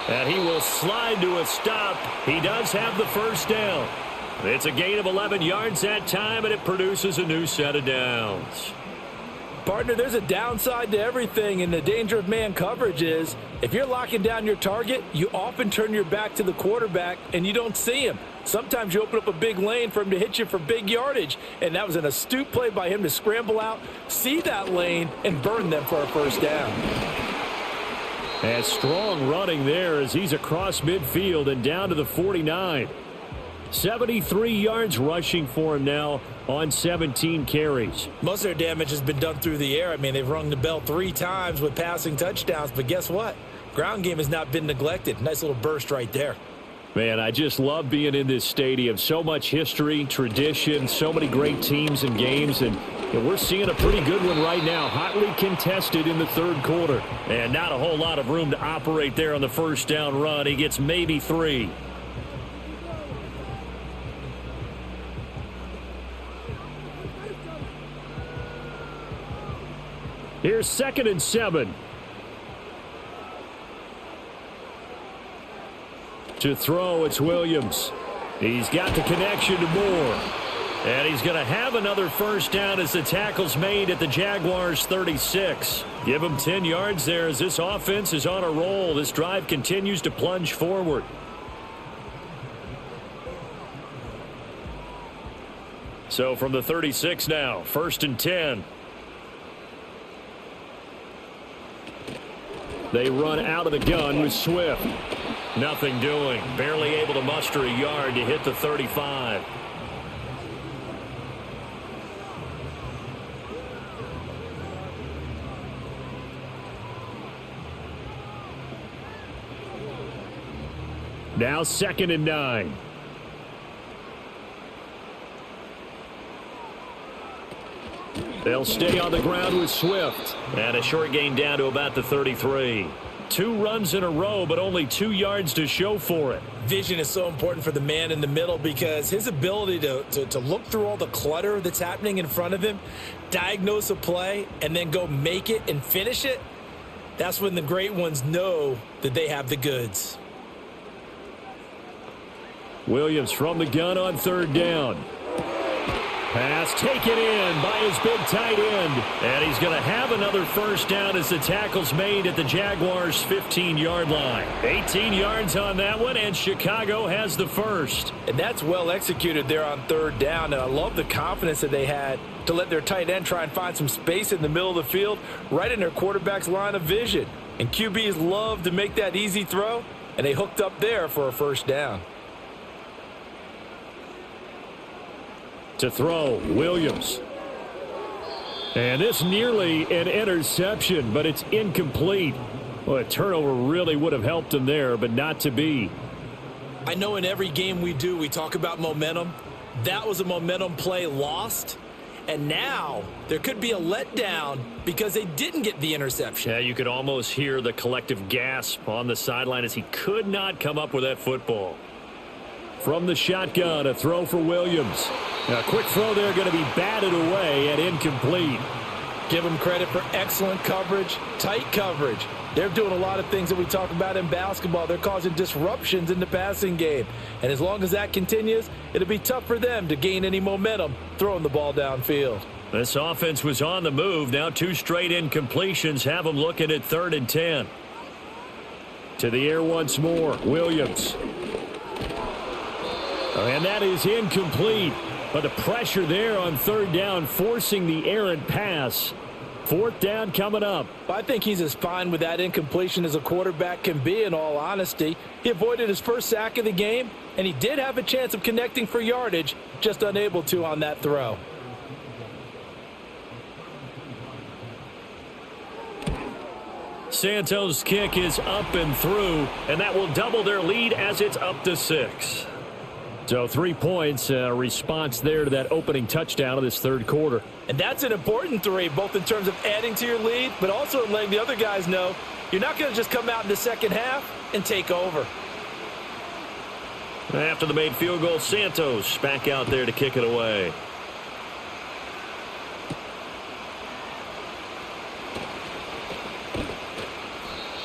And he will slide to a stop. He does have the first down. It's a gain of 11 yards that time, and it produces a new set of downs. Partner, there's a downside to everything, and the danger of man coverage is if you're locking down your target, you often turn your back to the quarterback and you don't see him. Sometimes you open up a big lane for him to hit you for big yardage, and that was an astute play by him to scramble out, see that lane, and burn them for a first down. And strong running there as he's across midfield and down to the 49. 73 yards rushing for him now on 17 carries. Most of their damage has been done through the air. I mean, they've rung the bell 3 times with passing touchdowns, but guess what? Ground game has not been neglected. Nice little burst right there. Man, I just love being in this stadium. So much history, tradition, so many great teams and games, and we're seeing a pretty good one right now. Hotly contested in the 3rd quarter. And not a whole lot of room to operate there on the first down run. He gets maybe 3. Here's 2nd and 7. To throw, it's Williams. He's got the connection to Moore. And he's going to have another first down as the tackle's made at the Jaguars' 36. Give him 10 yards there as this offense is on a roll. This drive continues to plunge forward. So from the 36 now, 1st and 10. They run out of the gun with Swift. Nothing doing. Barely able to muster a yard to hit the 35. Now 2nd and 9. They'll stay on the ground with Swift. And a short gain down to about the 33. 2 runs in a row, but only 2 yards to show for it. Vision is so important for the man in the middle because his ability to look through all the clutter that's happening in front of him, diagnose a play, and then go make it and finish it, that's when the great ones know that they have the goods. Williams from the gun on 3rd down. Pass taken in by his big tight end. And he's going to have another first down as the tackle's made at the Jaguars' 15-yard line. 18 yards on that one, and Chicago has the first. And that's well executed there on 3rd down. And I love the confidence that they had to let their tight end try and find some space in the middle of the field, right in their quarterback's line of vision. And QBs love to make that easy throw, and they hooked up there for a first down. To throw, Williams. And this nearly an interception, but it's incomplete. Well, a turnover really would have helped him there, but not to be. I know in every game we do, we talk about momentum. That was a momentum play lost. And now there could be a letdown because they didn't get the interception. Yeah, you could almost hear the collective gasp on the sideline as he could not come up with that football. From the shotgun, a throw for Williams. A quick throw there going to be batted away and incomplete. Give them credit for excellent coverage, tight coverage. They're doing a lot of things that we talk about in basketball. They're causing disruptions in the passing game. And as long as that continues, it'll be tough for them to gain any momentum throwing the ball downfield. This offense was on the move. Now 2 straight incompletions have them looking at 3rd and 10. To the air once more, Williams. And that is incomplete. But the pressure there on 3rd down, forcing the errant pass. 4th down coming up. I think he's as fine with that incompletion as a quarterback can be, in all honesty. He avoided his first sack of the game, and he did have a chance of connecting for yardage, just unable to on that throw. Santos' kick is up and through, and that will double their lead as it's up to 6. So 3 points, response there to that opening touchdown of this 3rd quarter. And that's an important 3, both in terms of adding to your lead, but also in letting the other guys know you're not going to just come out in the second half and take over. After the made field goal, Santos back out there to kick it away.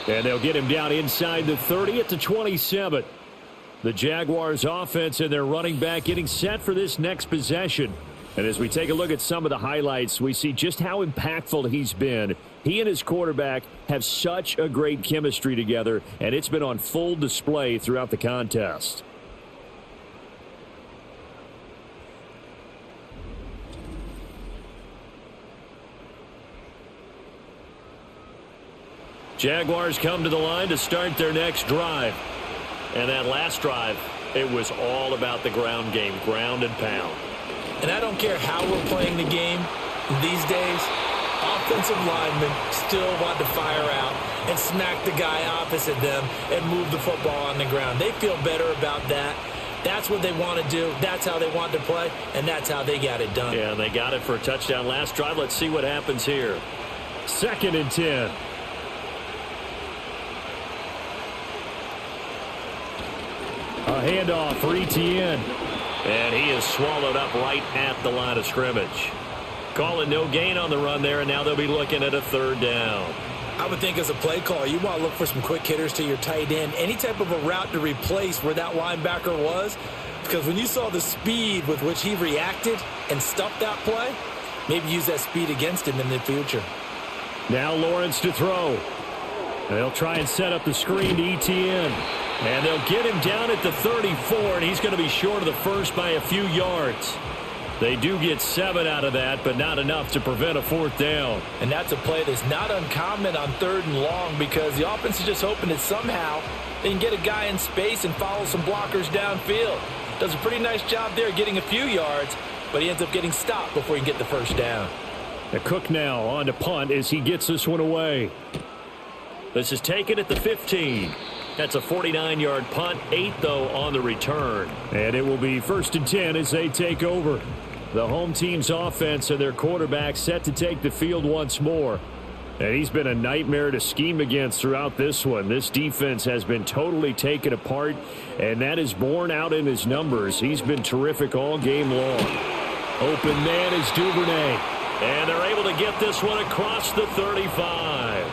And they'll get him down inside the 30 at the 27. The Jaguars offense and their running back getting set for this next possession. And as we take a look at some of the highlights, we see just how impactful he's been. He and his quarterback have such a great chemistry together, and it's been on full display throughout the contest. Jaguars come to the line to start their next drive. And that last drive, it was all about the ground game, ground and pound. And I don't care how we're playing the game these days, offensive linemen still want to fire out and smack the guy opposite them and move the football on the ground. They feel better about that. That's what they want to do. That's how they want to play, and that's how they got it done. Yeah, they got it for a touchdown last drive. Let's see what happens here. 2nd and 10. A handoff for Etienne. And he is swallowed up right at the line of scrimmage. Calling no gain on the run there, and now they'll be looking at a 3rd down. I would think as a play call, you want to look for some quick hitters to your tight end. Any type of a route to replace where that linebacker was. Because when you saw the speed with which he reacted and stuffed that play, maybe use that speed against him in the future. Now Lawrence to throw. They'll try and set up the screen to Etienne. And they'll get him down at the 34, and he's going to be short of the first by a few yards. They do get 7 out of that, but not enough to prevent a 4th down. And that's a play that's not uncommon on 3rd and long because the offense is just hoping that somehow they can get a guy in space and follow some blockers downfield. Does a pretty nice job there getting a few yards, but he ends up getting stopped before he can get the first down. The Cook now on to punt as he gets this one away. This is taken at the 15. That's a 49-yard punt, 8 though on the return. And it will be 1st and 10 as they take over. The home team's offense and their quarterback set to take the field once more. And he's been a nightmare to scheme against throughout this one. This defense has been totally taken apart, and that is borne out in his numbers. He's been terrific all game long. Open man is Duvernay. And they're able to get this one across the 35.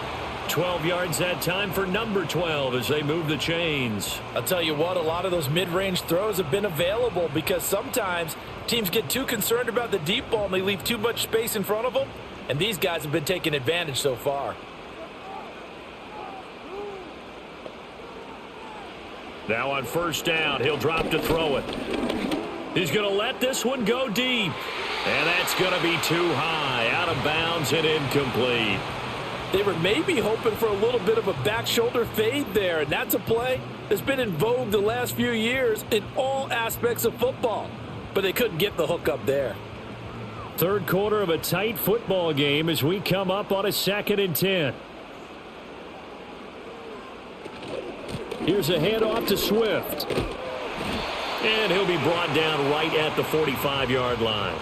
12 yards that time for number 12 as they move the chains. I'll tell you what, a lot of those mid-range throws have been available because sometimes teams get too concerned about the deep ball and they leave too much space in front of them. And these guys have been taking advantage so far. Now on first down, he'll drop to throw it. He's going to let this one go deep. And that's going to be too high, out of bounds and incomplete. They were maybe hoping for a little bit of a back shoulder fade there, and that's a play that's been in vogue the last few years in all aspects of football. But they couldn't get the hook up there. Third quarter of a tight football game as we come up on a 2nd and 10. Here's a handoff to Swift. And he'll be brought down right at the 45-yard line.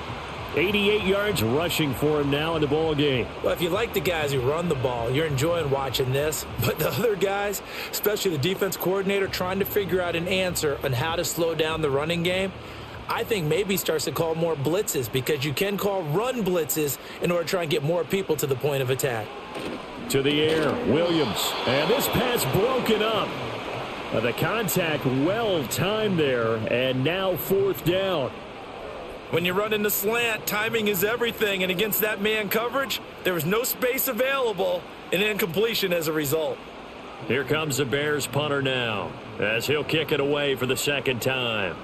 88 yards rushing for him now in the ball game. Well, if you like the guys who run the ball, you're enjoying watching this. But the other guys, especially the defense coordinator, trying to figure out an answer on how to slow down the running game, I think maybe he starts to call more blitzes because you can call run blitzes in order to try and get more people to the point of attack. To the air, Williams. And this pass broken up. The contact well timed there, and now 4th down. When you run in the slant, timing is everything, and against that man coverage, there was no space available, and incompletion as a result. Here comes the Bears punter now, as he'll kick it away for the 2nd time.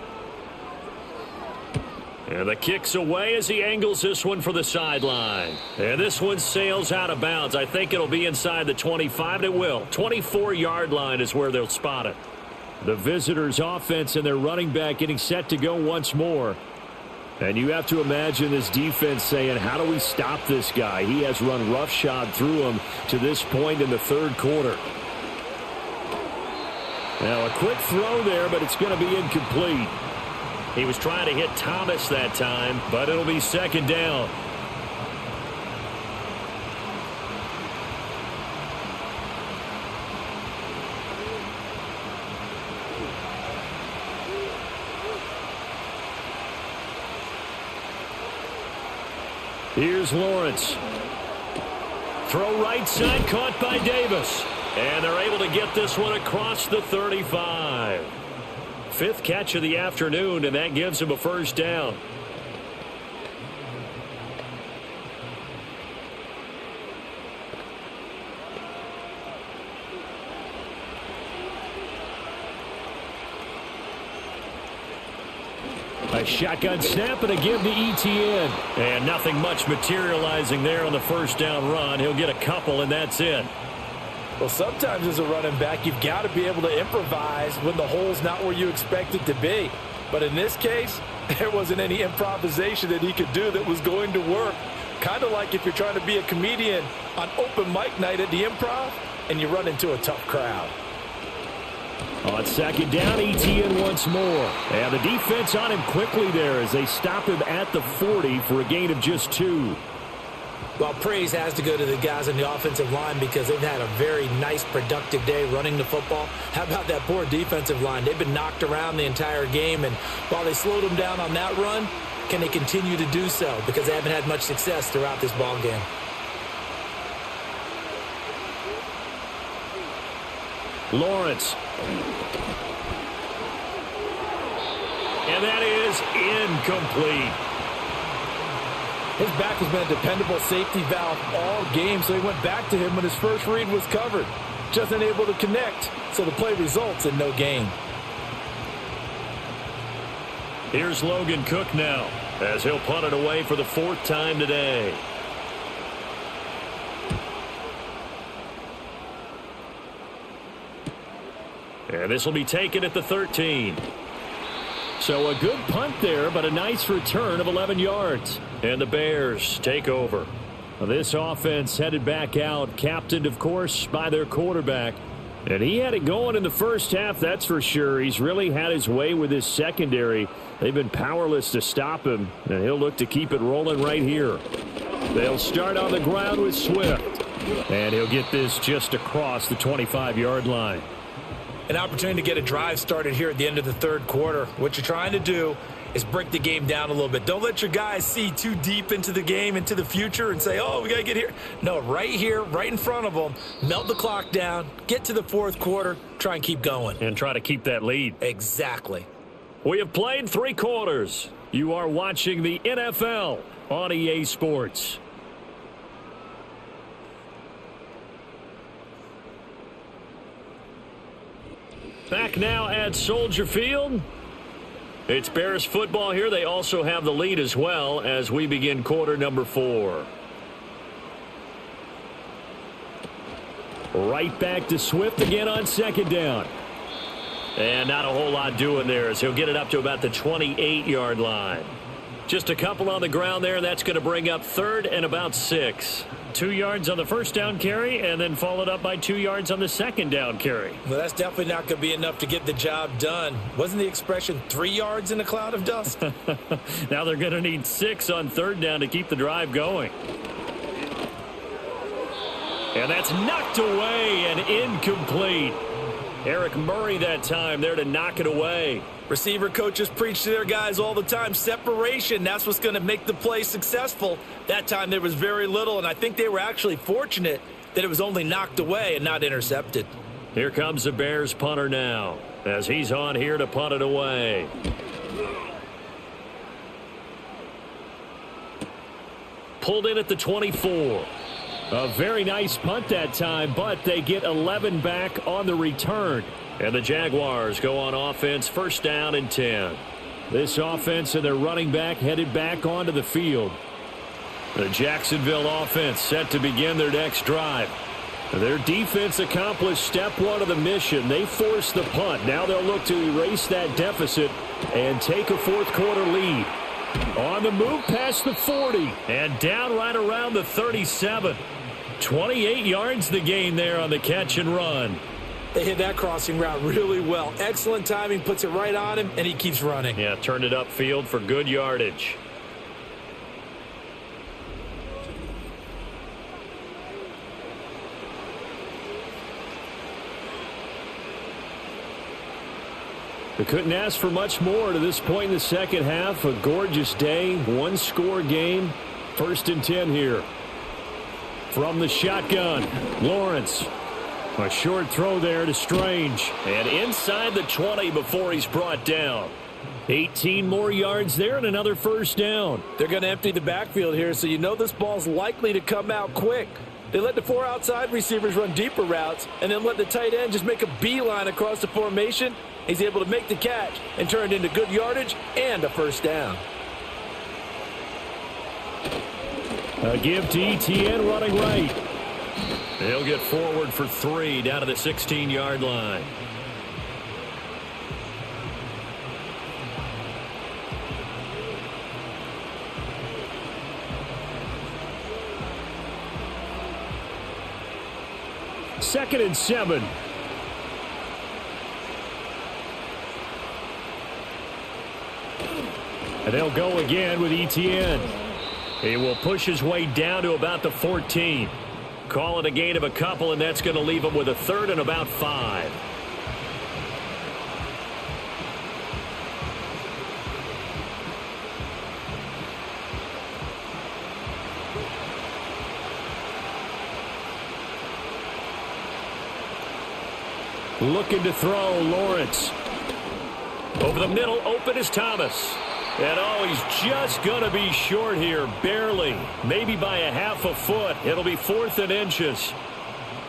And the kick's away as he angles this one for the sideline. And this one sails out of bounds. I think it'll be inside the 25. It will. 24-yard line is where they'll spot it. The visitors' offense and their running back getting set to go once more. And you have to imagine this defense saying, how do we stop this guy? He has run roughshod through him to this point in the 3rd quarter. Now a quick throw there, but it's going to be incomplete. He was trying to hit Thomas that time, but it'll be 2nd down. Here's Lawrence. Throw right side, caught by Davis. And they're able to get this one across the 35. 5th catch of the afternoon, and that gives him a 1st down. A shotgun snap and a give to ETN. And nothing much materializing there on the 1st down run. He'll get a couple, and that's it. Well, sometimes as a running back, you've got to be able to improvise when the hole's not where you expect it to be. But in this case, there wasn't any improvisation that he could do that was going to work. Kind of like if you're trying to be a comedian on open mic night at the Improv and you run into a tough crowd. On 2nd down, ETN once more. And the defense on him quickly there as they stop him at the 40 for a gain of just 2. Well, praise has to go to the guys on the offensive line because they've had a very nice, productive day running the football. How about that poor defensive line? They've been knocked around the entire game, and while they slowed them down on that run, can they continue to do so? Because they haven't had much success throughout this ball game. Lawrence. And that is incomplete. His back has been a dependable safety valve all game, so he went back to him when his first read was covered. Just unable to connect, so the play results in no gain. Here's Logan Cook now, as he'll punt it away for the 4th time today. And this will be taken at the 13. So a good punt there, but a nice return of 11 yards. And the Bears take over. This offense headed back out, captained, of course, by their quarterback. And he had it going in the first half, that's for sure. He's really had his way with his secondary. They've been powerless to stop him, and he'll look to keep it rolling right here. They'll start on the ground with Swift. And he'll get this just across the 25-yard line. An opportunity to get a drive started here at the end of the third quarter. What you're trying to do is break the game down a little bit. Don't let your guys see too deep into the game, into the future, and say, oh, we got to get here. No, right here, right in front of them, melt the clock down, get to the fourth quarter, try and keep going. And try to keep that lead. Exactly. We have played 3 quarters. You are watching the NFL on EA Sports. Back now at Soldier Field. It's Bears football here. They also have the lead as well as we begin quarter number 4. Right back to Swift again on second down. And not a whole lot doing there as he'll get it up to about the 28-yard line. Just a couple on the ground there, and that's going to bring up third and about 6. 2 yards on the first down carry, and then followed up by 2 yards on the second down carry. Well, that's definitely not going to be enough to get the job done. Wasn't the expression 3 yards in a cloud of dust? Now they're going to need 6 on third down to keep the drive going. And that's knocked away and incomplete. Eric Murray that time there to knock it away. Receiver coaches preach to their guys all the time. Separation, that's what's going to make the play successful. That time there was very little, and I think they were actually fortunate that it was only knocked away and not intercepted. Here comes the Bears punter now as he's on here to punt it away. Pulled in at the 24. A very nice punt that time, but they get 11 back on the return. And the Jaguars go on offense, first down and 10. This offense and their running back headed back onto the field. The Jacksonville offense set to begin their next drive. Their defense accomplished step 1 of the mission. They forced the punt. Now they'll look to erase that deficit and take a fourth quarter lead. On the move past the 40 and down right around the 37. 28 yards the gain there on the catch and run. They hit that crossing route really well. Excellent timing, puts it right on him, and he keeps running. Yeah, turned it upfield for good yardage. We couldn't ask for much more to this point in the second half. A gorgeous day, 1-score game. First and 10 here. From the shotgun, Lawrence. A short throw there to Strange. And inside the 20 before he's brought down. 18 more yards there and another first down. They're going to empty the backfield here, so you know this ball's likely to come out quick. They let the 4 outside receivers run deeper routes and then let the tight end just make a beeline across the formation. He's able to make the catch and turn it into good yardage and a first down. A give to ETN running right. He'll get forward for 3 down to the 16-yard line. Second and 7. And they'll go again with ETN. He will push his way down to about the 14. Call it a gain of a couple, and that's going to leave him with a third and about 5. Looking to throw, Lawrence. Over the middle, open is Thomas. And oh, he's just going to be short here, barely. Maybe by a half a foot. It'll be 4th and inches.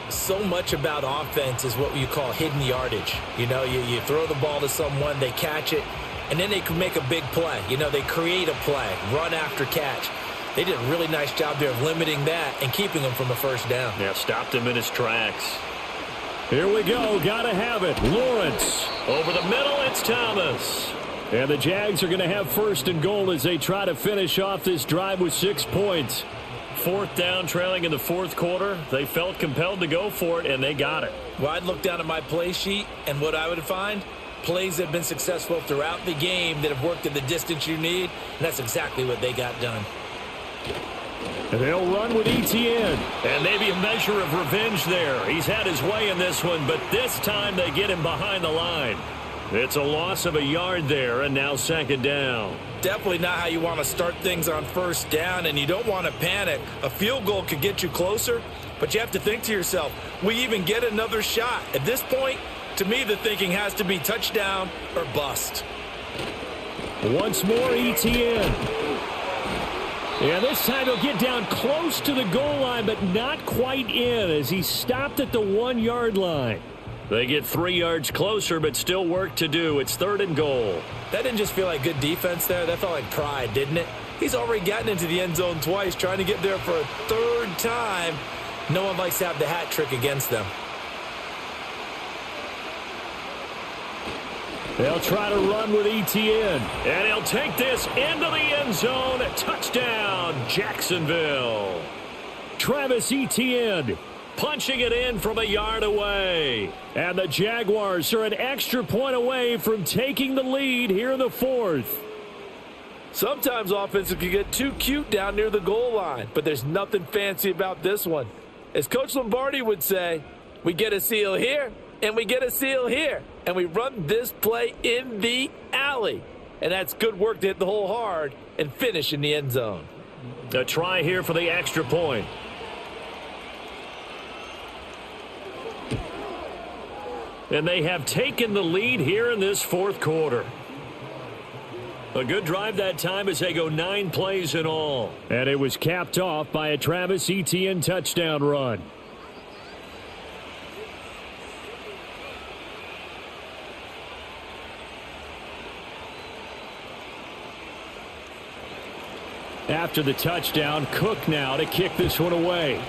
So much about offense is what you call hidden yardage. You know, you throw the ball to someone, they catch it, and then they can make a big play. You know, they create a play, run after catch. They did a really nice job there of limiting that and keeping him from a first down. Yeah, stopped him in his tracks. Here we go. Gotta have it. Lawrence. Over the middle, it's Thomas. And the Jags are going to have first and goal as they try to finish off this drive with 6 points. 4th down, trailing in the fourth quarter. They felt compelled to go for it, and they got it. Well, I'd look down at my play sheet, and what I would find, plays that have been successful throughout the game that have worked at the distance you need, and that's exactly what they got done. And they'll run with ETN. And maybe a measure of revenge there. He's had his way in this one, but this time they get him behind the line. It's a loss of a yard there, and now second down. Definitely not how you want to start things on first down, and you don't want to panic. A field goal could get you closer, but you have to think to yourself, we even get another shot. At this point, to me, the thinking has to be touchdown or bust. Once more, ETN. And this time he'll get down close to the goal line, but not quite in as he stopped at the 1 yard line. They get 3 yards closer, but still work to do. It's 3rd and goal. That didn't just feel like good defense there. That felt like pride, didn't it? He's already gotten into the end zone twice, trying to get there for a 3rd time. No one likes to have the hat trick against them. They'll try to run with ETN. And he'll take this into the end zone. Touchdown, Jacksonville. Travis Etienne punching it in from a yard away. And the Jaguars are an extra point away from taking the lead here in the 4th. Sometimes offenses can get too cute down near the goal line, but there's nothing fancy about this one. As Coach Lombardi would say, we get a seal here, and we get a seal here, and we run this play in the alley. And that's good work to hit the hole hard and finish in the end zone. A try here for the extra point. And they have taken the lead here in this 4th quarter. A good drive that time as they go 9 plays in all. And it was capped off by a Travis Etienne touchdown run. After the touchdown, Cook now to kick this one away.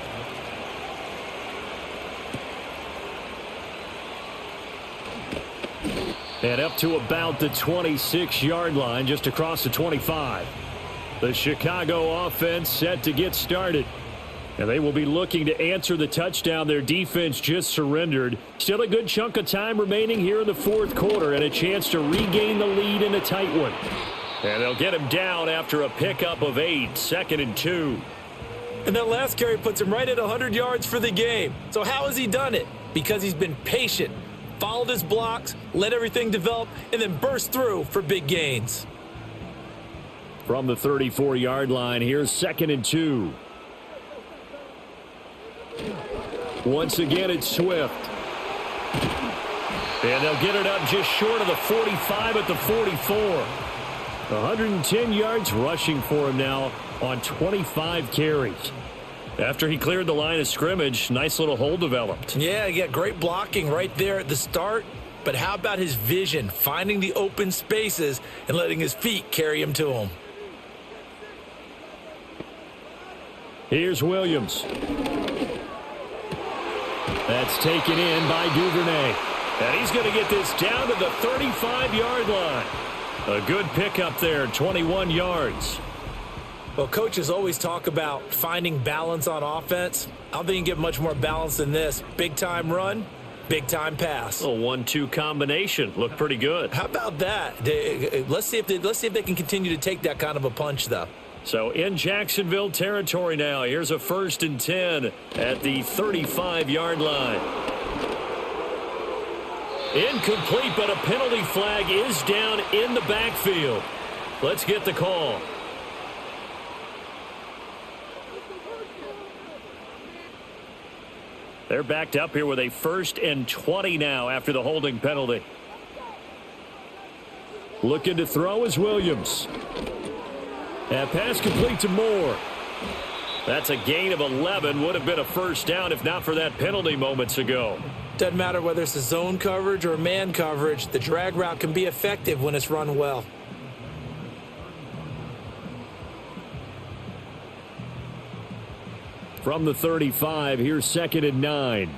And up to about the 26-yard line, just across the 25. The Chicago offense set to get started. And they will be looking to answer the touchdown their defense just surrendered. Still a good chunk of time remaining here in the 4th quarter and a chance to regain the lead in a tight one. And they'll get him down after a pickup of 8, 2nd and 2. And that last carry puts him right at 100 yards for the game. So how has he done it? Because he's been patient, followed his blocks, let everything develop, and then burst through for big gains. From the 34-yard line, here's 2nd and 2. Once again, it's Swift. And they'll get it up just short of the 45 at the 44. 110 yards rushing for him now on 25 carries. After he cleared the line of scrimmage, nice little hole developed. Yeah, great blocking right there at the start. But how about his vision, finding the open spaces and letting his feet carry him to him? Here's Williams. That's taken in by Duvernay. And he's going to get this down to the 35-yard line. A good pickup there, 21 yards. Well, coaches always talk about finding balance on offense. I don't think you can get much more balance than this. Big-time run, big-time pass. A 1-2 combination. Looked pretty good. How about that? Let's see if they can continue to take that kind of a punch, though. So in Jacksonville territory now. Here's a 1st and 10 at the 35-yard line. Incomplete, but a penalty flag is down in the backfield. Let's get the call. They're backed up here with a 1st and 20 now after the holding penalty. Looking to throw is Williams. And pass complete to Moore. That's a gain of 11. Would have been a 1st down if not for that penalty moments ago. Doesn't matter whether it's a zone coverage or man coverage. The drag route can be effective when it's run well. From the 35, here's 2nd and 9.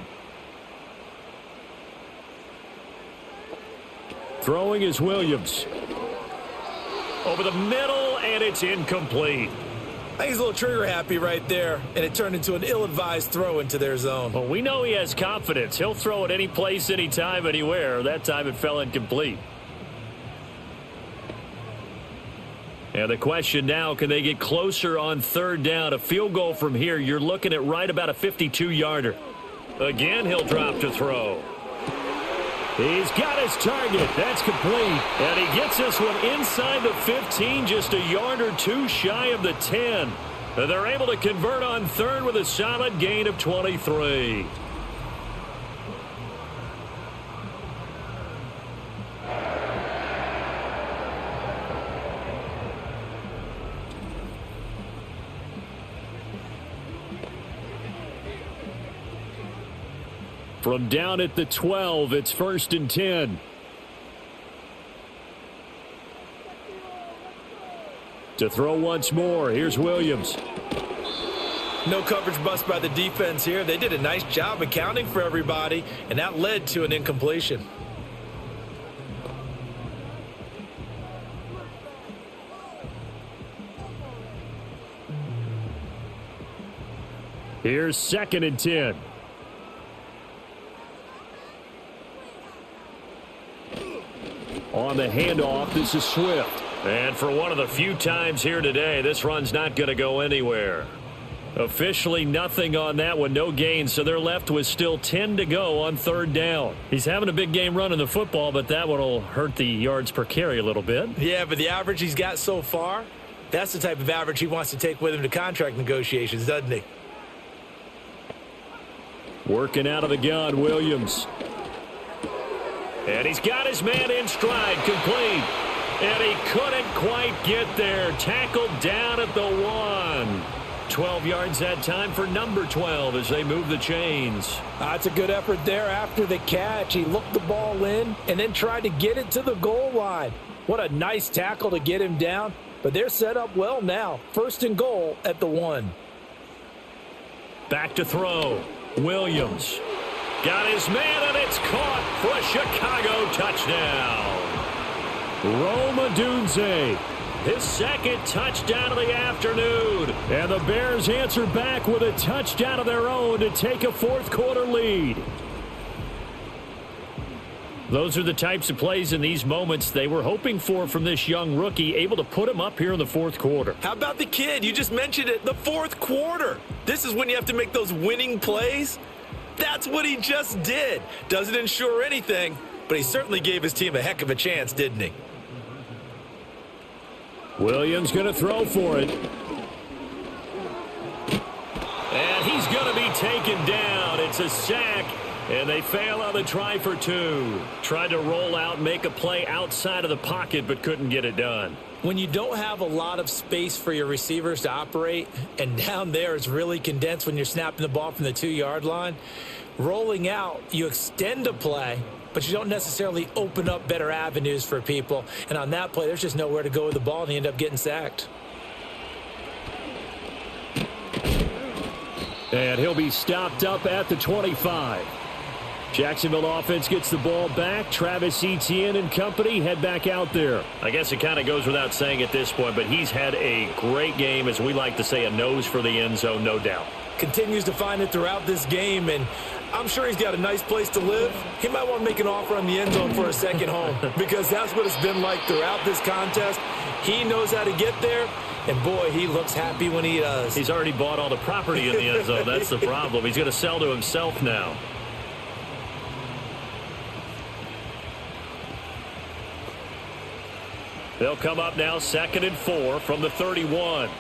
Throwing is Williams. Over the middle, and it's incomplete. I think he's a little trigger happy right there, and it turned into an ill-advised throw into their zone. Well, we know he has confidence. He'll throw it any place, anytime, anywhere. That time it fell incomplete. And the question now, can they get closer on third down? A field goal from here, you're looking at right about a 52-yarder. Again, he'll drop to throw. He's got his target. That's complete. And he gets this one inside the 15, just a yard or two shy of the 10. They're able to convert on third with a solid gain of 23. From down at the 12, it's 1st and 10. To throw once more, here's Williams. No coverage bust by the defense here. They did a nice job accounting for everybody, and that led to an incompletion. Here's 2nd and 10. On the handoff, this is Swift. And for one of the few times here today, this run's not going to go anywhere. Officially nothing on that one, no gain, so they're left with still 10 to go on third down. He's having a big game running the football, but that one will hurt the yards per carry a little bit. Yeah, but the average he's got so far, that's the type of average he wants to take with him to contract negotiations, doesn't he? Working out of the gun, Williams. And he's got his man in stride, complete. And he couldn't quite get there. Tackled down at the 1. 12 yards that time for number 12 as they move the chains. That's a good effort there after the catch. He looked the ball in and then tried to get it to the goal line. What a nice tackle to get him down. But they're set up well now. 1st and goal at the 1. Back to throw. Williams. Got his man, and it's caught for a Chicago touchdown. Rome Odunze, his 2nd touchdown of the afternoon. And the Bears answer back with a touchdown of their own to take a 4th quarter lead. Those are the types of plays in these moments they were hoping for from this young rookie, able to put him up here in the 4th quarter. How about the kid? You just mentioned it, the 4th quarter. This is when you have to make those winning plays. That's what he just did. Doesn't ensure anything, but he certainly gave his team a heck of a chance, didn't he? Williams going to throw for it. And he's going to be taken down. It's a sack, and they fail on the try for 2. Tried to roll out, make a play outside of the pocket, but couldn't get it done. When you don't have a lot of space for your receivers to operate, and down there it's really condensed when you're snapping the ball from the 2-yard line, rolling out, you extend a play, but you don't necessarily open up better avenues for people. And on that play, there's just nowhere to go with the ball, and you end up getting sacked. And he'll be stopped up at the 25. Jacksonville offense gets the ball back. Travis Etienne and company head back out there. I guess it kind of goes without saying at this point, but he's had a great game, as we like to say, a nose for the end zone, no doubt. Continues to find it throughout this game, and I'm sure he's got a nice place to live. He might want to make an offer on the end zone for a second home, because that's what it's been like throughout this contest. He knows how to get there, and boy, he looks happy when he does. He's already bought all the property in the end zone. That's the problem. He's going to sell to himself now. They'll come up now 2nd and 4 from the 31.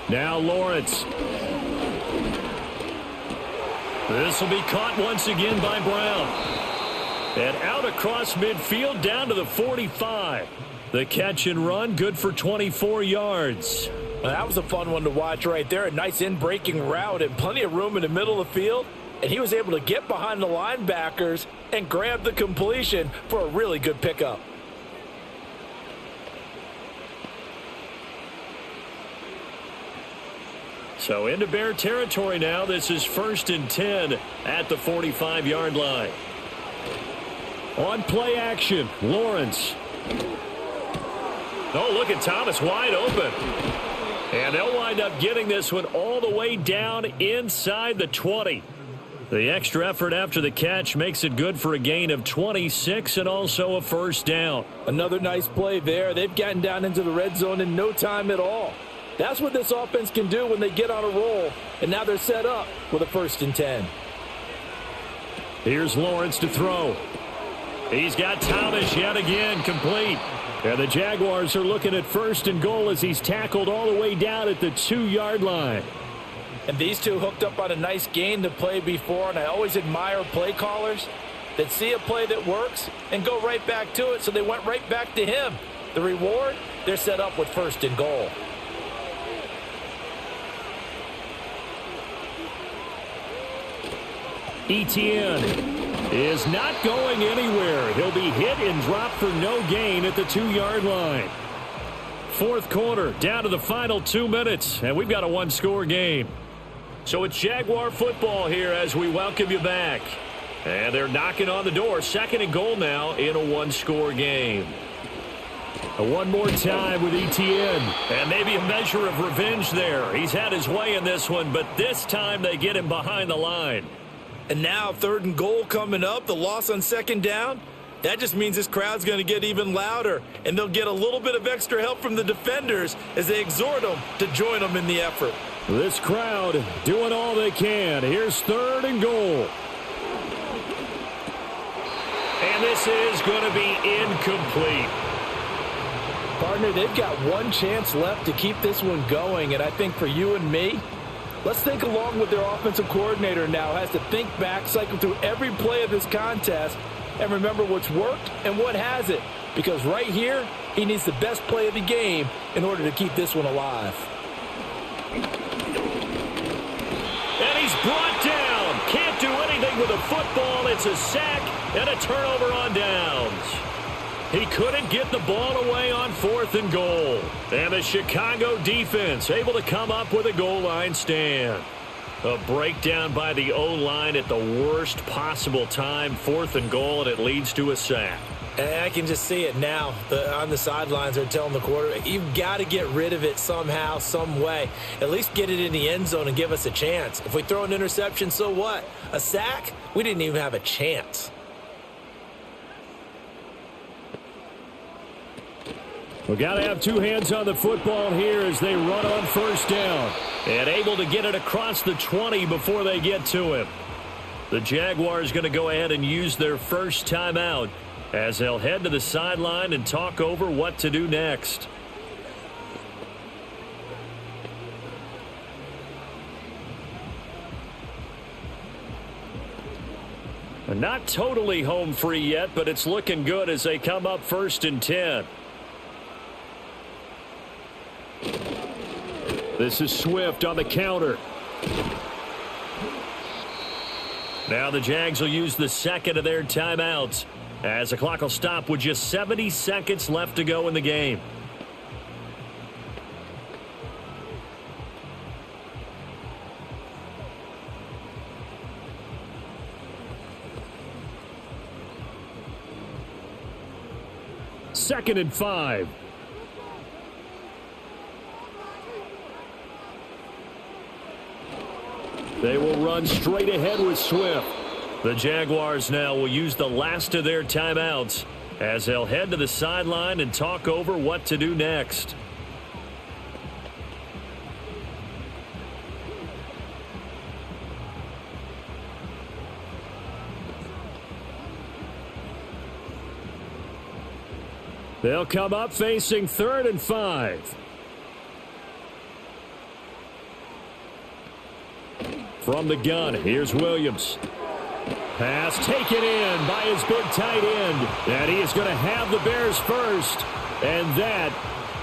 Now Lawrence. This will be caught once again by Brown. And out across midfield down to the 45. The catch and run, good for 24 yards. Well, that was a fun one to watch right there. A nice in-breaking route and plenty of room in the middle of the field. And he was able to get behind the linebackers and grab the completion for a really good pickup. So into Bear territory now. This is 1st and 10 at the 45-yard line. On play action, Lawrence. Oh, look at Thomas wide open. And they'll wind up getting this one all the way down inside the 20. The extra effort after the catch makes it good for a gain of 26 and also a first down. Another nice play there. They've gotten down into the red zone in no time at all. That's what this offense can do when they get on a roll, and now they're set up with a 1st and 10. Here's Lawrence to throw. He's got Thomas yet again, complete. And the Jaguars are looking at 1st and goal as he's tackled all the way down at the 2-yard line. And these two hooked up on a nice gain to play before, and I always admire play callers that see a play that works and go right back to it, so they went right back to him. The reward, they're set up with 1st and goal. Etienne is not going anywhere. He'll be hit and dropped for no gain at the 2-yard line. 4th quarter, down to the final 2 minutes, and we've got a 1-score game. So it's Jaguar football here as we welcome you back. And they're knocking on the door. 2nd and goal now in a 1-score game. One more time with Etienne. And maybe a measure of revenge there. He's had his way in this one, but this time they get him behind the line. And now 3rd and goal coming up. The loss on 2nd down. That just means this crowd's going to get even louder, and they'll get a little bit of extra help from the defenders as they exhort them to join them in the effort. This crowd doing all they can. Here's 3rd and goal. And this is going to be incomplete. Partner, they've got one chance left to keep this one going, and I think for you and me, let's think along with their offensive coordinator now has to think back, cycle through every play of this contest, and remember what's worked and what hasn't. Because right here, he needs the best play of the game in order to keep this one alive. And he's brought down. Can't do anything with a football. It's a sack and a turnover on downs. He couldn't get the ball away on 4th and goal. And the Chicago defense able to come up with a goal line stand. A breakdown by the O-line at the worst possible time. 4th and goal, and it leads to a sack. And I can just see it now. On the sidelines, they're telling the quarterback, you've got to get rid of it somehow, some way. At least get it in the end zone and give us a chance. If we throw an interception, so what? A sack? We didn't even have a chance. We've got to have 2 hands on the football here as they run on 1st down. And able to get it across the 20 before they get to him. The Jaguars going to go ahead and use their first timeout as they'll head to the sideline and talk over what to do next. Not totally home free yet, but it's looking good as they come up 1st and 10. This is Swift on the counter. Now the Jags will use the 2nd of their timeouts as the clock will stop with just 70 seconds left to go in the game. Second and 5. They will run straight ahead with Swift. The Jaguars now will use the last of their timeouts as they'll head to the sideline and talk over what to do next. They'll come up facing 3rd and 5. From the gun, here's Williams. Pass taken in by his big tight end. And he is going to have the Bears first. And that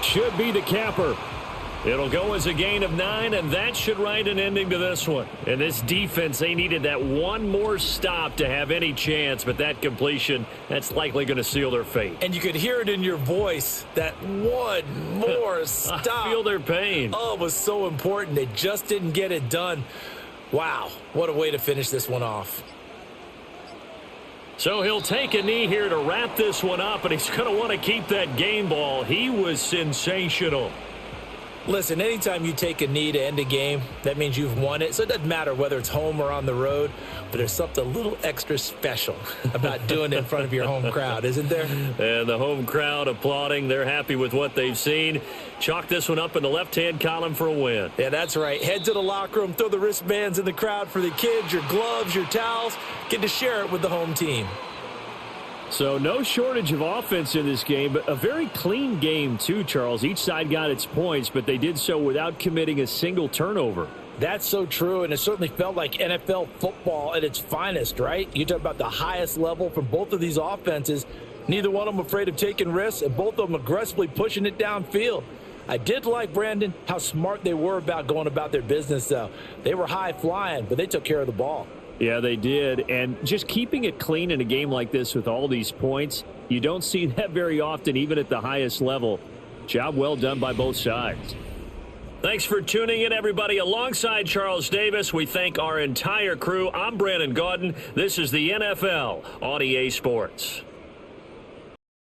should be the capper. It'll go as a gain of 9, and that should write an ending to this one. And this defense, they needed that one more stop to have any chance, but that completion, that's likely going to seal their fate. And you could hear it in your voice, that one more stop. I feel their pain. Oh, it was so important. They just didn't get it done. Wow, what a way to finish this one off. So he'll take a knee here to wrap this one up, and he's going to want to keep that game ball. He was sensational. Listen, anytime you take a knee to end a game, that means you've won it. So it doesn't matter whether it's home or on the road, but there's something a little extra special about doing it in front of your home crowd, isn't there? And the home crowd applauding. They're happy with what they've seen. Chalk this one up in the left-hand column for a win. Yeah, that's right. Head to the locker room, throw the wristbands in the crowd for the kids, your gloves, your towels. Get to share it with the home team. So no shortage of offense in this game, but a very clean game too, Charles. Each side got its points, but they did so without committing a single turnover. That's so true, and it certainly felt like NFL football at its finest, right? You talk about the highest level from both of these offenses. Neither one of them afraid of taking risks, and both of them aggressively pushing it downfield. I did like, Brandon, how smart they were about going about their business, though. They were high-flying, but they took care of the ball. Yeah, they did. And just keeping it clean in a game like this with all these points, you don't see that very often, even at the highest level. Job well done by both sides. Thanks for tuning in, everybody. Alongside Charles Davis, we thank our entire crew. I'm Brandon Gaudin. This is the NFL on EA Sports.